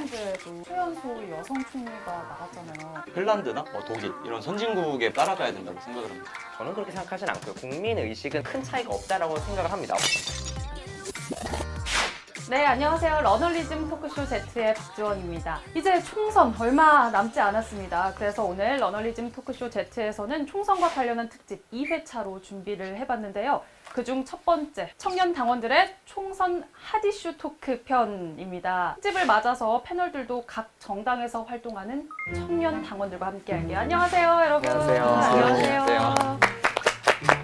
핀란드에도 최연소 여성 총리가 나갔잖아요. 핀란드나 독일 이런 선진국에 따라가야 된다고 생각을 합니다. 저는 그렇게 생각하진 않고요. 국민 의식은 큰 차이가 없다라고 생각을 합니다. 네, 안녕하세요. 러널리즘 토크쇼 Z의 박지원입니다. 이제 총선 얼마 남지 않았습니다. 그래서 오늘 러널리즘 토크쇼 Z에서는 총선과 관련한 특집 2회차로 준비를 해봤는데요. 그중 첫 번째, 청년 당원들의 총선 핫이슈 토크 편입니다. 특집을 맞아서 패널들도 각 정당에서 활동하는 청년 당원들과 함께 할게요. 안녕하세요, 여러분. 안녕하세요. 안녕하세요.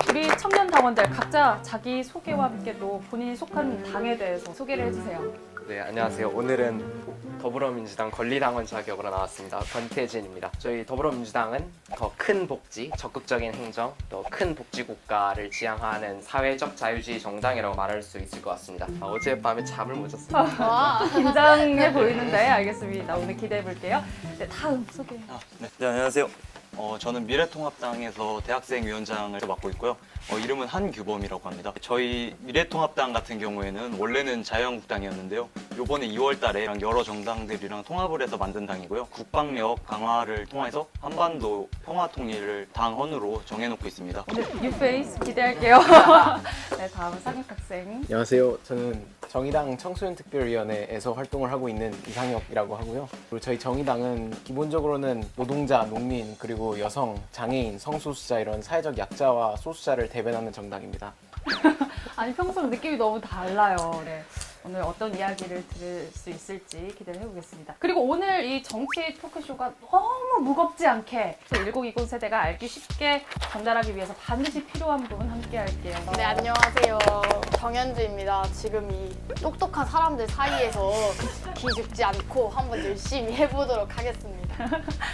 우리 청년 당원들 각자 자기 소개와 함께 또 본인이 속한 당에 대해서 소개를 해주세요. 네, 안녕하세요. 오늘은 더불어민주당 권리당원 자격으로 나왔습니다. 권태진입니다. 저희 더불어민주당은 더 큰 복지, 적극적인 행정, 더 큰 복지국가를 지향하는 사회적 자유주의 정당이라고 말할 수 있을 것 같습니다. 어젯밤에 잠을 못 잤습니다. 긴장해 보이는데 알겠습니다. 오늘 기대해 볼게요. 네, 다음 소개. 네, 안녕하세요. 저는 미래통합당에서 대학생위원장을 맡고 있고요. 이름은 한규범이라고 합니다. 저희 미래통합당 같은 경우에는 원래는 자유한국당이었는데요. 이번에 2월 달에 여러 정당들이랑 통합을 해서 만든 당이고요. 국방력 강화를 통해서 한반도 평화 통일을 당헌으로 정해놓고 있습니다. 오늘 뉴페이스 기대할게요. 네, 다음 상혁 학생. 안녕하세요. 저는 정의당 청소년특별위원회에서 활동을 하고 있는 이상혁이라고 하고요. 그리고 저희 정의당은 기본적으로는 노동자, 농민, 그리고 여성, 장애인, 성소수자 이런 사회적 약자와 소수자를 대변하는 정당입니다. 아니 평소랑 느낌이 너무 달라요. 네. 오늘 어떤 이야기를 들을 수 있을지 기대를 해보겠습니다. 그리고 오늘 이 정치 토크쇼가 너무 무겁지 않게 1020 세대가 알기 쉽게 전달하기 위해서 반드시 필요한 분 함께 할게요. 네, 안녕하세요. 정현주입니다. 지금 이 똑똑한 사람들 사이에서 기죽지 않고 한번 열심히 해보도록 하겠습니다.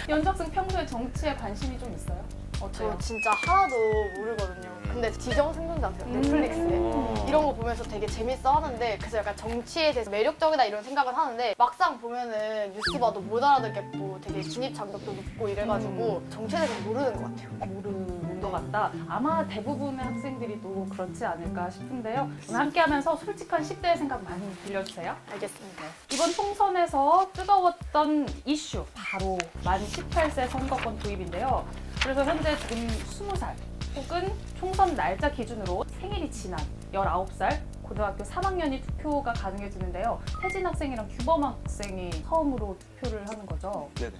연석승 평소에 정치에 관심이 좀 있어요? 저 어때요? 진짜 하나도 모르거든요. 근데 지정생존자 아세요? 넷플릭스에. 이런 거 보면서 되게 재밌어 하는데 그래서 약간 정치에 대해서 매력적이다 이런 생각은 하는데 막상 보면은 뉴스 봐도 못 알아듣겠고 되게 진입 장벽도 높고 이래가지고 정치에 대해서 모르는 것 같아요. 모르는 것 같다. 아마 대부분의 학생들이 또 그렇지 않을까 싶은데요. 오늘 함께하면서 솔직한 10대의 생각 많이 들려주세요. 알겠습니다. 이번 총선에서 뜨거웠던 이슈 바로 만 18세 선거권 도입인데요. 그래서 현재 지금 20살 혹은 총선 날짜 기준으로 생일이 지난 19살 고등학교 3학년이 투표가 가능해지는데요. 태진 학생이랑 규범 학생이 처음으로 투표를 하는 거죠. 네네.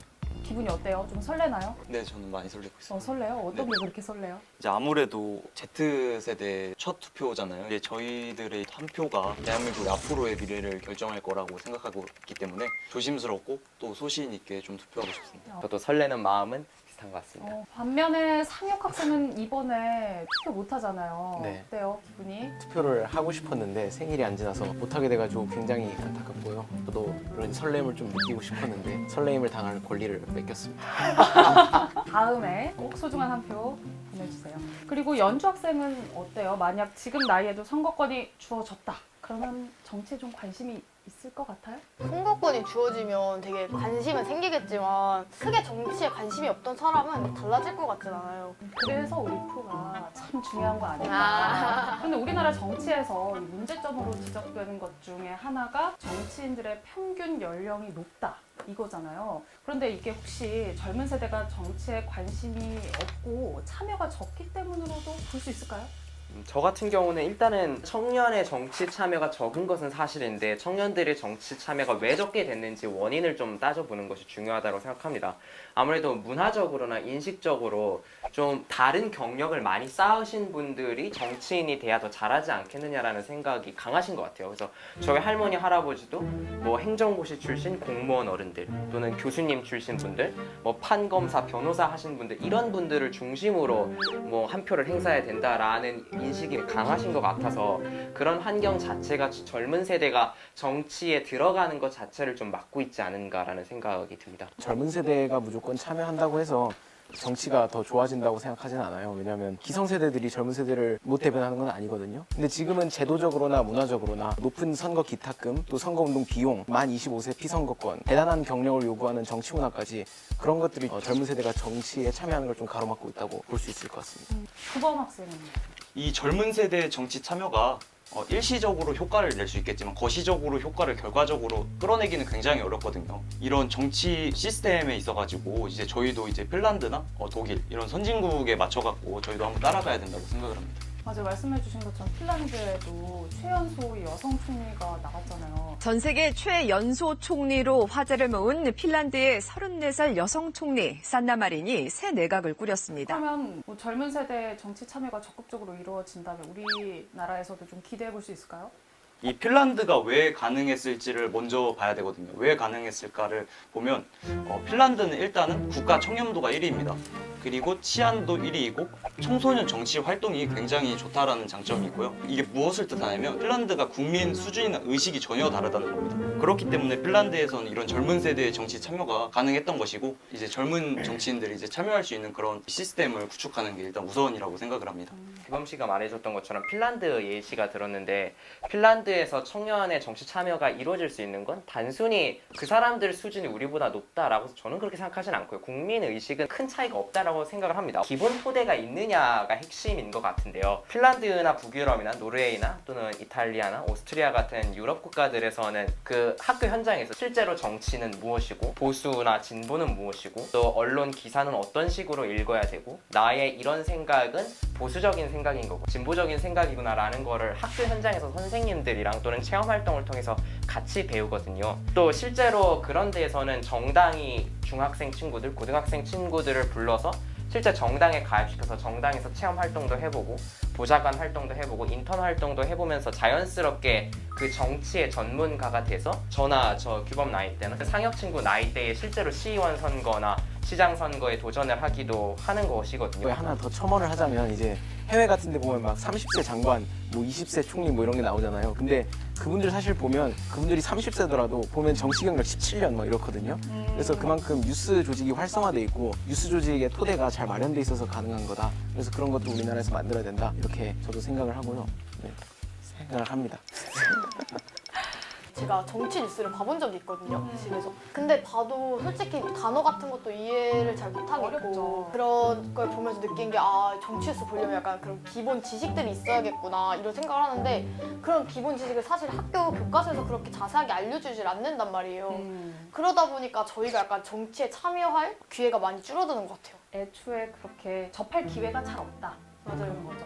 기분이 어때요? 좀 설레나요? 네, 저는 많이 설레고 있습니다. 설레요? 어떤 네. 게 그렇게 설레요? 이제 아무래도 Z세대 첫 투표잖아요. 이제 저희들의 한 표가 대한민국의 앞으로의 미래를 결정할 거라고 생각하고 있기 때문에 조심스럽고 또 소신 있게 좀 투표하고 싶습니다. 저도 설레는 마음은 비슷한 것 같습니다. 반면에 상혁 학생은 이번에 투표 못 하잖아요. 네. 어때요? 기분이? 투표를 하고 싶었는데 생일이 안 지나서 못하게 돼가지고 굉장히 안타깝고요. 저도 이런 설렘을 좀 느끼고 싶었는데 설레임을 당할 권리를 뺏겼습니다. 다음에 꼭 소중한 한 표 보내주세요. 그리고 연주 학생은 어때요? 만약 지금 나이에도 선거권이 주어졌다. 그러면 정치에 좀 관심이 있을 것 같아요? 선거권이 주어지면 되게 관심은 생기겠지만 크게 정치에 관심이 없던 사람은 달라질 것 같진 않아요. 그래서 우리 프로가 참 중요한 거 아닐까. 근데 우리나라 정치에서 이 문제점으로 지적되는 것 중에 하나가 정치인들의 평균 연령이 높다. 이거잖아요. 그런데 이게 혹시 젊은 세대가 정치에 관심이 없고 참여가 적기 때문으로도 볼 수 있을까요? 저 같은 경우는 일단은 청년의 정치 참여가 적은 것은 사실인데 청년들의 정치 참여가 왜 적게 됐는지 원인을 좀 따져보는 것이 중요하다고 생각합니다. 아무래도 문화적으로나 인식적으로 좀 다른 경력을 많이 쌓으신 분들이 정치인이 돼야 더 잘하지 않겠느냐라는 생각이 강하신 것 같아요. 그래서 저희 할머니, 할아버지도 뭐 행정고시 출신 공무원 어른들 또는 교수님 출신 분들, 뭐 판검사, 변호사 하신 분들 이런 분들을 중심으로 뭐 한 표를 행사해야 된다라는 인식이 강하신 것 같아서 그런 환경 자체가 젊은 세대가 정치에 들어가는 것 자체를 좀 막고 있지 않은가라는 생각이 듭니다. 젊은 세대가 무조건 참여한다고 해서 정치가 더 좋아진다고 생각하진 않아요. 왜냐하면 기성세대들이 젊은 세대를 못 대변하는 건 아니거든요. 근데 지금은 제도적으로나 문화적으로나 높은 선거 기탁금, 또 선거운동 비용, 만 25세 피선거권, 대단한 경력을 요구하는 정치 문화까지 그런 것들이 젊은 세대가 정치에 참여하는 걸 좀 가로막고 있다고 볼 수 있을 것 같습니다. 구범 학생은 이 젊은 세대의 정치 참여가 일시적으로 효과를 낼 수 있겠지만 거시적으로 효과를 결과적으로 끌어내기는 굉장히 어렵거든요. 이런 정치 시스템에 있어가지고 이제 저희도 이제 핀란드나 독일 이런 선진국에 맞춰갖고 저희도 한번 따라가야 된다고 생각을 합니다. 맞아요. 말씀해주신 것처럼 핀란드에도 최연소 여성 총리가 나왔잖아요. 전 세계 최연소 총리로 화제를 모은 핀란드의 34살 여성 총리 산나 마린이 새 내각을 꾸렸습니다. 그러면 뭐 젊은 세대 정치 참여가 적극적으로 이루어진다면 우리나라에서도 좀 기대해 볼 수 있을까요? 이 핀란드가 왜 가능했을지를 먼저 봐야 되거든요. 왜 가능했을까를 보면 핀란드는 일단은 국가 청렴도가 1위입니다. 그리고 치안도 1위이고 청소년 정치 활동이 굉장히 좋다라는 장점이 있고요. 이게 무엇을 뜻하냐면 핀란드가 국민 수준이나 의식이 전혀 다르다는 겁니다. 그렇기 때문에 핀란드에서는 이런 젊은 세대의 정치 참여가 가능했던 것이고 이제 젊은 정치인들이 이제 참여할 수 있는 그런 시스템을 구축하는 게 일단 우선이라고 생각을 합니다. 규범 씨가 말해줬던 것처럼 핀란드 예시가 들었는데 핀란드에서 청년의 정치 참여가 이루어질 수 있는 건 단순히 그 사람들 수준이 우리보다 높다라고 저는 그렇게 생각하진 않고요. 국민 의식은 큰 차이가 없다라고 생각을 합니다. 기본 토대가 있느냐가 핵심인 것 같은데요. 핀란드나 북유럽이나 노르웨이나 또는 이탈리아나 오스트리아 같은 유럽 국가들에서는 그 학교 현장에서 실제로 정치는 무엇이고 보수나 진보는 무엇이고 또 언론 기사는 어떤 식으로 읽어야 되고 나의 이런 생각은 보수적인 생각인 거고 진보적인 생각이구나라는 거를 학교 현장에서 선생님들이랑 또는 체험 활동을 통해서 같이 배우거든요. 또 실제로 그런 데에서는 정당이 중학생 친구들, 고등학생 친구들을 불러서 실제 정당에 가입시켜서 정당에서 체험 활동도 해보고 보좌관 활동도 해보고 인턴 활동도 해보면서 자연스럽게 그 정치의 전문가가 돼서 저나 저 규범 나이 때는 그 상혁 친구 나이 때에 실제로 시의원 선거나 시장 선거에 도전을 하기도 하는 것이거든요. 하나 더 첨언을 하자면 이제 해외 같은 데 보면 막 30세 장관, 뭐 20세 총리 뭐 이런 게 나오잖아요. 근데 그분들 사실 보면 그분들이 30세더라도 보면 정치 경력 17년 막 이렇거든요. 그래서 그만큼 뉴스 조직이 활성화돼 있고 뉴스 조직의 토대가 잘 마련돼 있어서 가능한 거다. 그래서 그런 것도 우리나라에서 만들어야 된다. 이렇게 저도 생각을 하고요. 네, 생각을 합니다. 제가 정치 뉴스를 봐본 적이 있거든요, 집에서. 근데 봐도 솔직히 단어 같은 것도 이해를 잘 못하겠고 어렵죠. 그런 걸 보면서 느낀 게 아, 정치 뉴스 보려면 약간 그런 기본 지식들이 있어야겠구나 이런 생각을 하는데 그런 기본 지식을 사실 학교 교과서에서 그렇게 자세하게 알려주질 않는단 말이에요. 그러다 보니까 저희가 약간 정치에 참여할 기회가 많이 줄어드는 것 같아요. 애초에 그렇게 접할 기회가 잘 없다. 맞아요. 그런 거죠.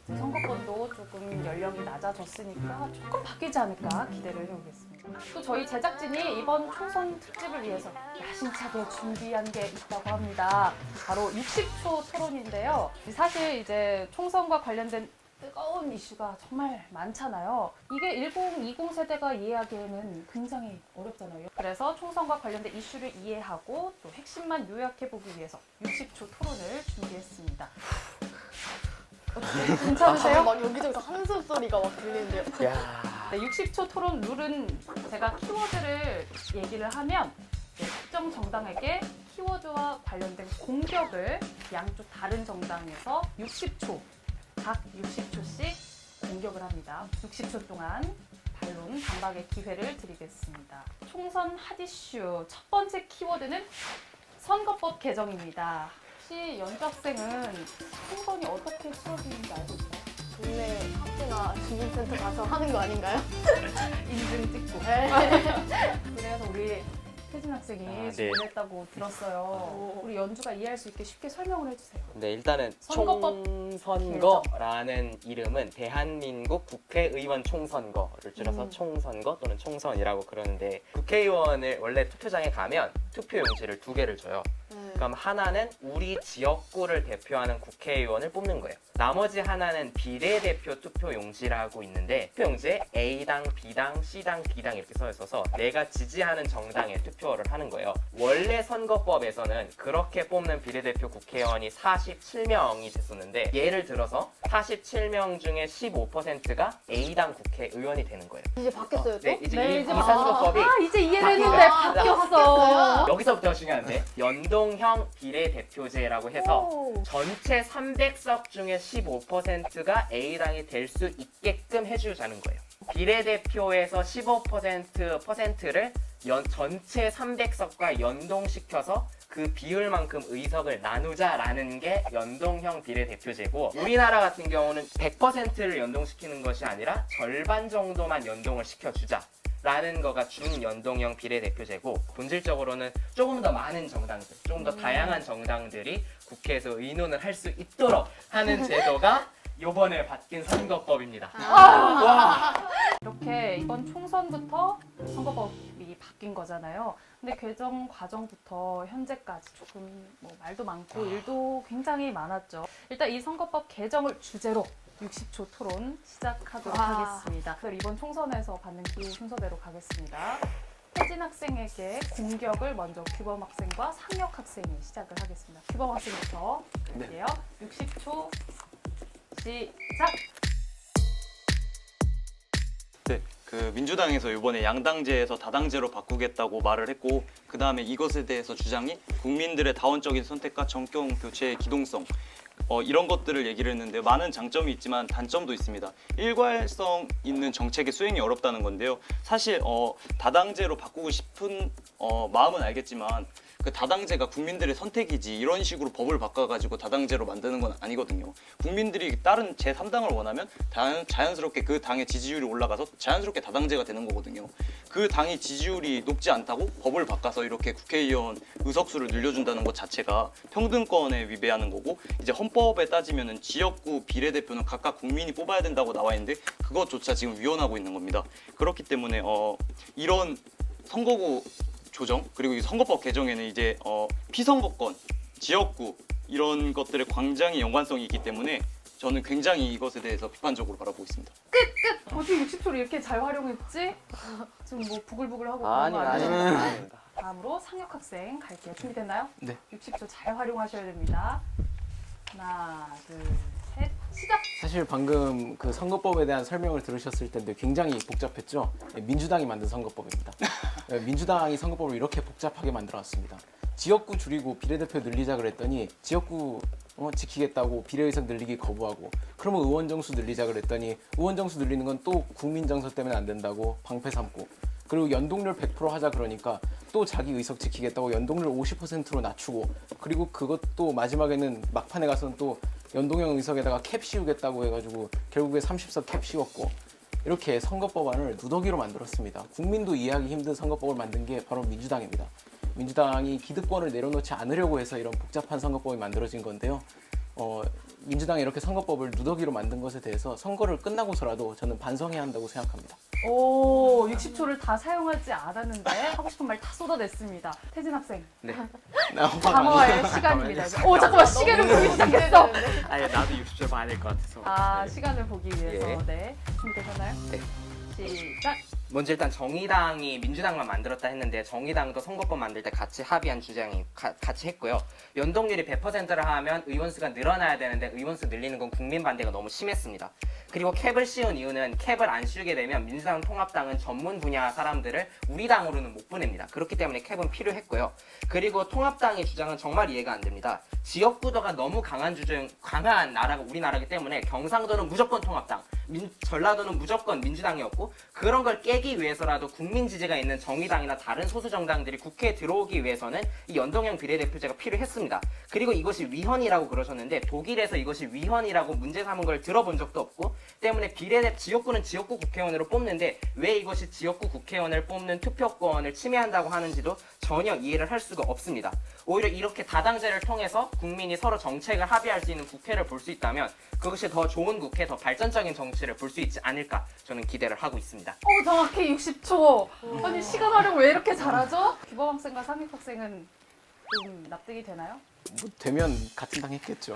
이제 선거권도 조금 연령이 낮아졌으니까 조금 바뀌지 않을까 기대를 해보겠습니다. 또 저희 제작진이 이번 총선 특집을 위해서 야심차게 준비한 게 있다고 합니다. 바로 60초 토론인데요. 사실 이제 총선과 관련된 뜨거운 이슈가 정말 많잖아요. 이게 1020 세대가 이해하기에는 굉장히 어렵잖아요. 그래서 총선과 관련된 이슈를 이해하고 또 핵심만 요약해보기 위해서 60초 토론을 준비했습니다. 어떻게 괜찮으세요? 막 여기저기서 한숨 소리가 막 들리는데요. 네, 60초 토론 룰은 제가 키워드를 얘기를 하면 특정 정당에게 키워드와 관련된 공격을 양쪽 다른 정당에서 60초, 각 60초씩 공격을 합니다. 60초 동안 반론, 반박의 기회를 드리겠습니다. 총선 핫이슈 첫 번째 키워드는 선거법 개정입니다. 혹시 연주 학생은 총선이 어떻게 치러지는지 알고 있어요? 동네 학교나 주민센터 가서 하는 거 아닌가요? 인증 찍고. 네. 그래서 우리 혜진 학생이 네. 질문했다고 들었어요. 우리 연주가 이해할 수 있게 쉽게 설명을 해주세요. 네, 일단은 선거법 총선거라는 이름은 대한민국 국회의원 총선거를 줄여서 총선거 또는 총선이라고 그러는데 국회의원을 원래 투표장에 가면 투표용지를 2개를 줘요. 그럼 하나는 우리 지역구를 대표하는 국회의원을 뽑는 거예요. 나머지 하나는 비례대표 투표용지라고 있는데 투표용지에 A당, B당, C당, D당 이렇게 써 있어서 내가 지지하는 정당에 투표를 하는 거예요. 원래 선거법에서는 그렇게 뽑는 비례대표 국회의원이 47명이 됐었는데 예를 들어서 47명 중에 15%가 A당 국회의원이 되는 거예요. 이제 바뀌었어요 또? 네, 이제 네, 이 이제 선거법이 이제 이해를 바뀐 했는데 거야. 바뀌었어. 여기서부터 중요한데 연동형 비례대표제라고 해서 오. 전체 300석 중에 15%가 A당이 될 수 있게끔 해주자는 거예요. 비례대표에서 15%를 전체 300석과 연동시켜서 그 비율만큼 의석을 나누자라는 게 연동형 비례대표제고, 우리나라 같은 경우는 100%를 연동시키는 것이 아니라 절반 정도만 연동을 시켜주자 라는 거가 준연동형 비례대표제고, 본질적으로는 조금 더 많은 정당들, 조금 더 다양한 정당들이 국회에서 의논을 할 수 있도록 하는 제도가 요번에 바뀐 선거법입니다. 이렇게 이번 총선부터 선거법이 바뀐 거잖아요. 근데 개정 과정부터 현재까지 조금 뭐 말도 많고 일도 굉장히 많았죠. 일단 이 선거법 개정을 주제로 60초 토론 시작하도록 하겠습니다. 그럼 이번 총선에서 받는 기호 순서대로 가겠습니다. 혜진 학생에게 공격을 먼저 규범 학생과 상혁 학생이 시작을 하겠습니다. 규범 학생부터 할게요. 60초 시작! 네, 그 민주당에서 이번에 양당제에서 다당제로 바꾸겠다고 말을 했고, 그 다음에 이것에 대해서 주장이 국민들의 다원적인 선택과 정경 교체의 기동성, 이런 것들을 얘기를 했는데, 많은 장점이 있지만 단점도 있습니다. 일괄성 있는 정책의 수행이 어렵다는 건데요. 사실 다당제로 바꾸고 싶은 마음은 알겠지만, 그 다당제가 국민들의 선택이지 이런 식으로 법을 바꿔가지고 다당제로 만드는 건 아니거든요. 국민들이 다른 제3당을 원하면 자연스럽게 그 당의 지지율이 올라가서 자연스럽게 다당제가 되는 거거든요. 그 당이 지지율이 높지 않다고 법을 바꿔서 이렇게 국회의원 의석수를 늘려준다는 것 자체가 평등권에 위배하는 거고, 이제 헌법에 따지면은 지역구 비례대표는 각각 국민이 뽑아야 된다고 나와 있는데 그것조차 지금 위헌하고 있는 겁니다. 그렇기 때문에 이런 선거구 조정, 그리고 이 선거법 개정에는 이제 피선거권, 지역구 이런 것들의 굉장히 연관성이 있기 때문에 저는 굉장히 이것에 대해서 비판적으로 바라보고 있습니다. 어떻게 60초를 이렇게 잘 활용했지? 지금 뭐 부글부글하고 그런 거 아닙니다. 아니에요? 다음으로 상혁 학생 갈게요. 준비됐나요? 네. 60초 잘 활용하셔야 됩니다. 하나, 둘, 셋, 시작! 사실 방금 그 선거법에 대한 설명을 들으셨을 텐데 굉장히 복잡했죠. 민주당이 만든 선거법입니다. 민주당이 선거법을 이렇게 복잡하게 만들어놨습니다. 지역구 줄이고 비례대표 늘리자 그랬더니 지역구 지키겠다고 비례의석 늘리기 거부하고, 그러면 의원 정수 늘리자 그랬더니 의원 정수 늘리는 건 또 국민 정서 때문에 안 된다고 방패 삼고, 그리고 연동률 100% 하자 그러니까 또 자기 의석 지키겠다고 연동률 50%로 낮추고, 그리고 그것도 마지막에는 막판에 가서는 또 연동형 의석에다가 캡 씌우겠다고 해가지고 결국에 30석 캡 씌웠고, 이렇게 선거법안을 누더기로 만들었습니다. 국민도 이해하기 힘든 선거법을 만든 게 바로 민주당입니다. 민주당이 기득권을 내려놓지 않으려고 해서 이런 복잡한 선거법이 만들어진 건데요. 민주당이 이렇게 선거법을 누더기로 만든 것에 대해서 선거를 끝나고서라도 저는 반성해야 한다고 생각합니다. 오, 60초를 다 사용하지 않았는데 하고 싶은 말 다 쏟아냈습니다. 태진 학생, 네. 단어의 시간입니다. 이제. 오, 잠깐만, 시계를 보기 시작했어. 아니, 나도 60초 반일 것 같아서. 아, 네. 시간을 보기 위해서. 예. 네. 준비되셨나요? 네. 시작! 먼저 일단 정의당이 민주당만 만들었다 했는데, 정의당도 선거법 만들 때 같이 합의한 주장이 같이 했고요. 연동률이 100%를 하면 의원수가 늘어나야 되는데 의원수 늘리는 건 국민 반대가 너무 심했습니다. 그리고 캡을 씌운 이유는, 캡을 안 씌우게 되면 민주당 통합당은 전문 분야 사람들을 우리 당으로는 못 보냅니다. 그렇기 때문에 캡은 필요했고요. 그리고 통합당의 주장은 정말 이해가 안 됩니다. 지역구도가 너무 강한 나라가 우리나라이기 때문에 경상도는 무조건 통합당, 전라도는 무조건 민주당이었고, 그런 걸 깨기 위해서라도 국민 지지가 있는 정의당이나 다른 소수 정당들이 국회에 들어오기 위해서는 이 연동형 비례대표제가 필요했습니다. 그리고 이것이 위헌이라고 그러셨는데, 독일에서 이것이 위헌이라고 문제 삼은 걸 들어본 적도 없고, 때문에 지역구는 지역구 국회의원으로 뽑는데 왜 이것이 지역구 국회의원을 뽑는 투표권을 침해한다고 하는지도 전혀 이해를 할 수가 없습니다. 오히려 이렇게 다당제를 통해서 국민이 서로 정책을 합의할 수 있는 국회를 볼 수 있다면 그것이 더 좋은 국회, 더 발전적인 정치를 볼 수 있지 않을까 저는 기대를 하고 있습니다. 정확히 60초. 아니, 시간 활용 왜 이렇게 잘하죠? 규범 학생과 상혁 학생은 좀 납득이 되나요? 뭐 되면 같은 당 했겠죠.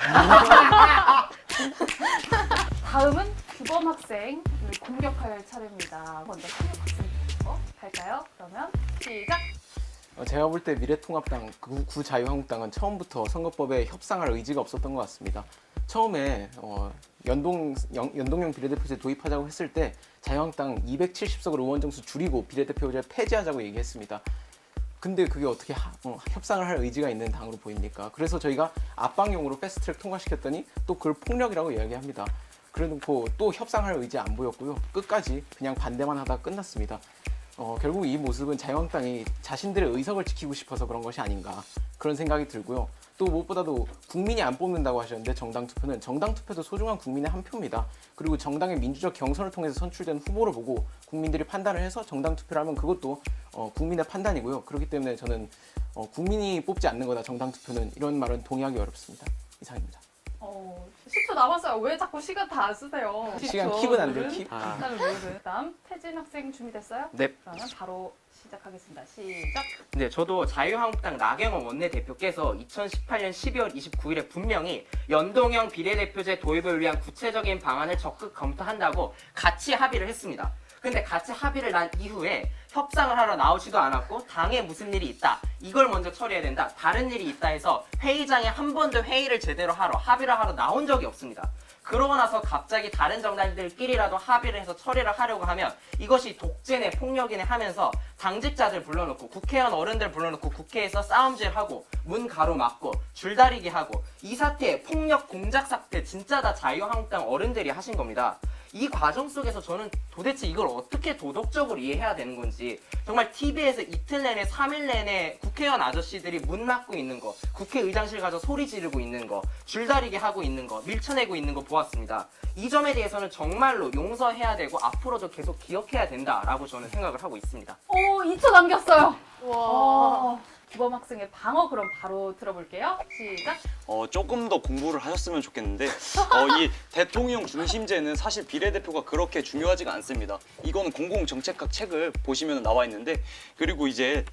다음은 규범 학생 공격할 차례입니다. 먼저 상혁 학생부터 할까요? 그러면 시작! 제가 볼 때 미래통합당, 구자유한국당은 처음부터 선거법에 협상할 의지가 없었던 것 같습니다. 처음에 연동형 비례대표제 도입하자고 했을 때 자유한국당 270석을 의원 정수 줄이고 비례대표제 폐지하자고 얘기했습니다. 근데 그게 어떻게 협상을 할 의지가 있는 당으로 보입니까? 그래서 저희가 압박용으로 패스트트랙 통과시켰더니 또 그걸 폭력이라고 이야기합니다. 그래놓고 또 협상할 의지 안 보였고요. 끝까지 그냥 반대만 하다 끝났습니다. 결국 이 모습은 자유한국당이 자신들의 의석을 지키고 싶어서 그런 것이 아닌가 그런 생각이 들고요. 또 무엇보다도 국민이 안 뽑는다고 하셨는데 정당 투표도 소중한 국민의 한 표입니다. 그리고 정당의 민주적 경선을 통해서 선출된 후보를 보고 국민들이 판단을 해서 정당 투표를 하면 그것도 국민의 판단이고요. 그렇기 때문에 저는 국민이 뽑지 않는 거다 정당 투표는 이런 말은 동의하기 어렵습니다. 이상입니다. 10초 남았어요. 왜 자꾸 시간 다 안 쓰세요? 시간 10초. 킵은 안 돼요, 룰은? 킵? 일단은 룰은. 다음 태진 학생 준비됐어요? 네. 그러면 바로 시작하겠습니다. 시작. 네, 저도 자유한국당 나경원 원내대표께서 2018년 12월 29일에 분명히 연동형 비례대표제 도입을 위한 구체적인 방안을 적극 검토한다고 같이 합의를 했습니다. 근데 같이 합의를 난 이후에 협상을 하러 나오지도 않았고 당에 무슨 일이 있다. 이걸 먼저 처리해야 된다. 다른 일이 있다 해서 회의장에 한 번도 회의를 제대로 하러 합의를 하러 나온 적이 없습니다. 그러고 나서 갑자기 다른 정당들끼리라도 합의를 해서 처리를 하려고 하면 이것이 독재네 폭력이네 하면서 당직자들 불러놓고 국회의원 어른들 불러놓고 국회에서 싸움질하고 문 가로막고 줄다리기 하고 이 사태 폭력 공작 사태 진짜 다 자유한국당 어른들이 하신 겁니다. 이 과정 속에서 저는 도대체 이걸 어떻게 도덕적으로 이해해야 되는 건지 정말 TV에서 이틀 내내 3일 내내 국회의원 아저씨들이 문 막고 있는 거 국회의장실 가서 소리 지르고 있는 거 줄다리기 하고 있는 거 밀쳐내고 있는 거 보았습니다. 이 점에 대해서는 정말로 용서해야 되고 앞으로도 계속 기억해야 된다라고 저는 생각을 하고 있습니다. 2초 남겼어요. 와. 규범 학생의 방어 그럼 바로 들어볼게요. 시작. 조금 더 공부를 하셨으면 좋겠는데 이 대통령 중심제는 사실 비례대표가 그렇게 중요하지가 않습니다. 이거는 공공정책학 책을 보시면 나와 있는데 그리고 이제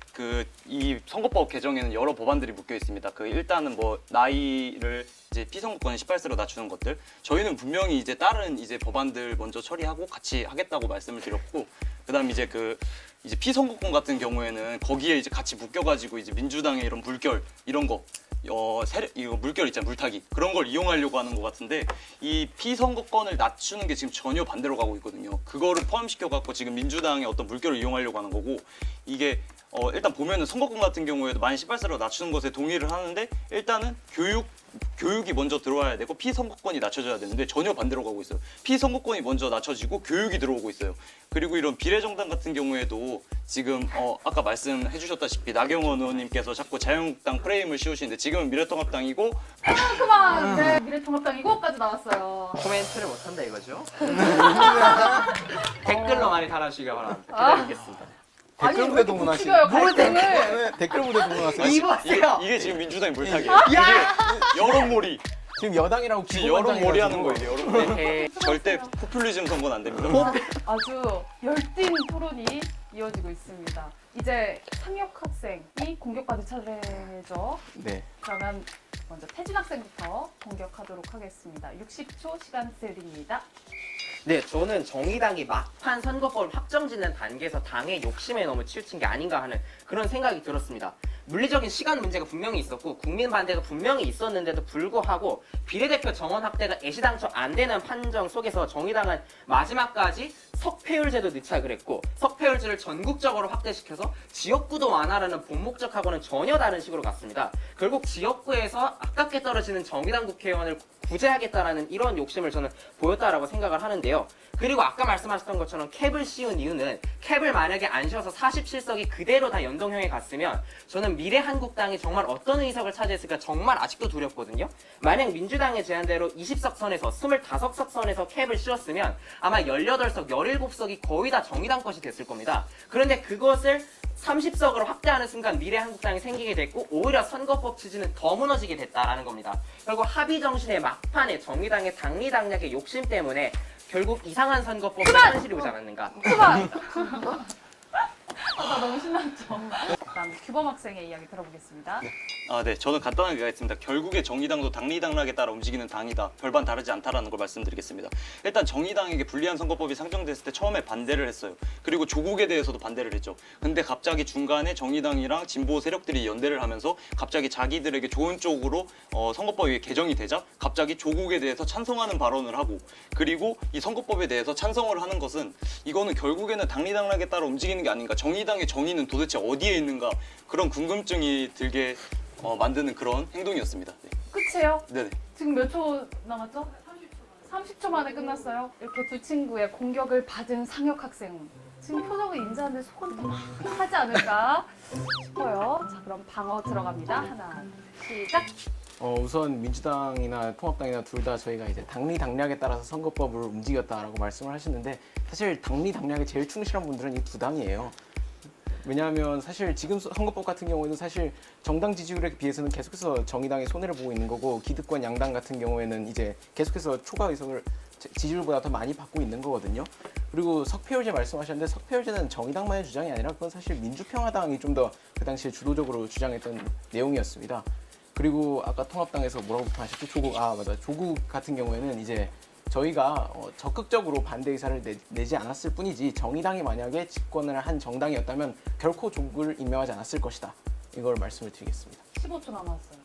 이 선거법 개정에는 여러 법안들이 묶여 있습니다. 일단은 뭐 나이를 이제 피선거권 18세로 낮추는 것들 저희는 분명히 이제 다른 이제 법안들 먼저 처리하고 같이 하겠다고 말씀을 드렸고 그다음 이제 이제 피선거권 같은 경우에는 거기에 이제 같이 묶여가지고 이제 민주당의 이런 물결 이런 거 이거 물결 있잖아요, 물타기 그런 걸 이용하려고 하는 것 같은데 이 피선거권을 낮추는 게 지금 전혀 반대로 가고 있거든요. 그거를 포함시켜갖고 지금 민주당의 어떤 물결을 이용하려고 하는 거고 이게 일단 보면은 선거권 같은 경우에도 만 18세로 낮추는 것에 동의를 하는데 일단은 교육이 먼저 들어와야 되고 피선거권이 낮춰져야 되는데 전혀 반대로 가고 있어요. 피선거권이 먼저 낮춰지고 교육이 들어오고 있어요. 그리고 이런 비례정당 같은 경우에도 지금 아까 말씀해 주셨다시피 나경원 의원님께서 자꾸 자유한국당 프레임을 씌우시는데 지금은 미래통합당이고 그만. 네, 미래통합당이고까지 나왔어요. 코멘트를 못한다 이거죠? 댓글로 많이 달아주시기 바랍니다. 기다리겠습니다. 댓글 부대 동원하시. 죽여요 갈등을. 왜 댓글 부대 동원하세요? 이보세요. 이게 지금 민주당의 물타기예요. 이게 여론몰이 지금 여당이라고 지금 여론몰이 하는 거예요. 여론몰이. 네. 절대 포퓰리즘 선거는 안 됩니다. 아주 열띤 토론이 이어지고 있습니다. 이제 상혁 학생이 공격받을 차례죠. 네. 그러면 먼저 태진 학생부터 공격하도록 하겠습니다. 60초 시간 드립니다. 네, 저는 정의당이 막판 선거법을 확정짓는 단계에서 당의 욕심에 너무 치우친 게 아닌가 하는 그런 생각이 들었습니다. 물리적인 시간 문제가 분명히 있었고 국민 반대가 분명히 있었는데도 불구하고 비례대표 정원 확대가 애시당초 안 되는 판정 속에서 정의당은 마지막까지 석패율제도 넣자고 했고 석패율제를 전국적으로 확대시켜서 지역구도 완화라는 본 목적하고는 전혀 다른 식으로 갔습니다. 결국 지역구에서 아깝게 떨어지는 정의당 국회의원을 구제하겠다라는 이런 욕심을 저는 보였다라고 생각을 하는데요. 그리고 아까 말씀하셨던 것처럼 캡을 씌운 이유는 캡을 만약에 안 씌워서 47석이 그대로 다 연동형에 갔으면 저는 미래한국당이 정말 어떤 의석을 차지했을까 정말 아직도 두렵거든요. 만약 민주당의 제안대로 20석 선에서 25석 선에서 캡을 씌웠으면 아마 18석, 17석이 거의 다 정의당 것이 됐을 겁니다. 그런데 그것을 30석으로 확대하는 순간 미래한국당이 생기게 됐고 오히려 선거법 취지는 더 무너지게 됐다라는 겁니다. 결국 합의 정신의 막판에 정의당의 당리당략의 욕심 때문에 결국 이상한 선거법이 현실이 오지 않았는가. 그만! 나 너무 신났죠. 다음 규범 학생의 이야기 들어보겠습니다. 네. 저는 간단하게 가겠습니다. 결국에 정의당도 당리당락에 따라 움직이는 당이다. 별반 다르지 않다라는 걸 말씀드리겠습니다. 일단 정의당에게 불리한 선거법이 상정됐을 때 처음에 반대를 했어요. 그리고 조국에 대해서도 반대를 했죠. 근데 갑자기 중간에 정의당이랑 진보 세력들이 연대를 하면서 갑자기 자기들에게 좋은 쪽으로 선거법이 개정이 되자 갑자기 조국에 대해서 찬성하는 발언을 하고 그리고 이 선거법에 대해서 찬성을 하는 것은 이거는 결국에는 당리당락에 따라 움직이는 게 아닌가. 정의당의 정의는 도대체 어디에 있는가 그런 궁금증이 들게 만드는 그런 행동이었습니다. 네. 끝이에요? 네네. 지금 몇 초 남았죠? 30초 만에 끝났어요. 이렇게 두 친구의 공격을 받은 상혁 학생. 지금 표정을 인지하는데 속은 더 막 하지 않을까 싶어요. 자, 그럼 방어 들어갑니다. 하나, 시작. 우선 민주당이나 통합당이나 둘 다 저희가 이제 당리 당략에 따라서 선거법을 움직였다라고 말씀을 하시는데 사실 당리 당략에 제일 충실한 분들은 이 두 당이에요. 왜냐하면 사실 지금 선거법 같은 경우에는 사실 정당 지지율에 비해서는 계속해서 정의당이 손해를 보고 있는 거고 기득권 양당 같은 경우에는 이제 계속해서 초과 의석을 지지율보다 더 많이 받고 있는 거거든요. 그리고 석패율제 말씀하셨는데 석패율제는 정의당만의 주장이 아니라 그건 사실 민주평화당이 좀 더 그 당시에 주도적으로 주장했던 내용이었습니다. 그리고 아까 통합당에서 뭐라고 하셨죠? 조국 같은 경우에는 이제 저희가 적극적으로 반대 의사를 내지 않았을 뿐이지 정의당이 만약에 집권을 한 정당이었다면 결코 조국을 임명하지 않았을 것이다. 이걸 말씀을 드리겠습니다. 15초 남았어요.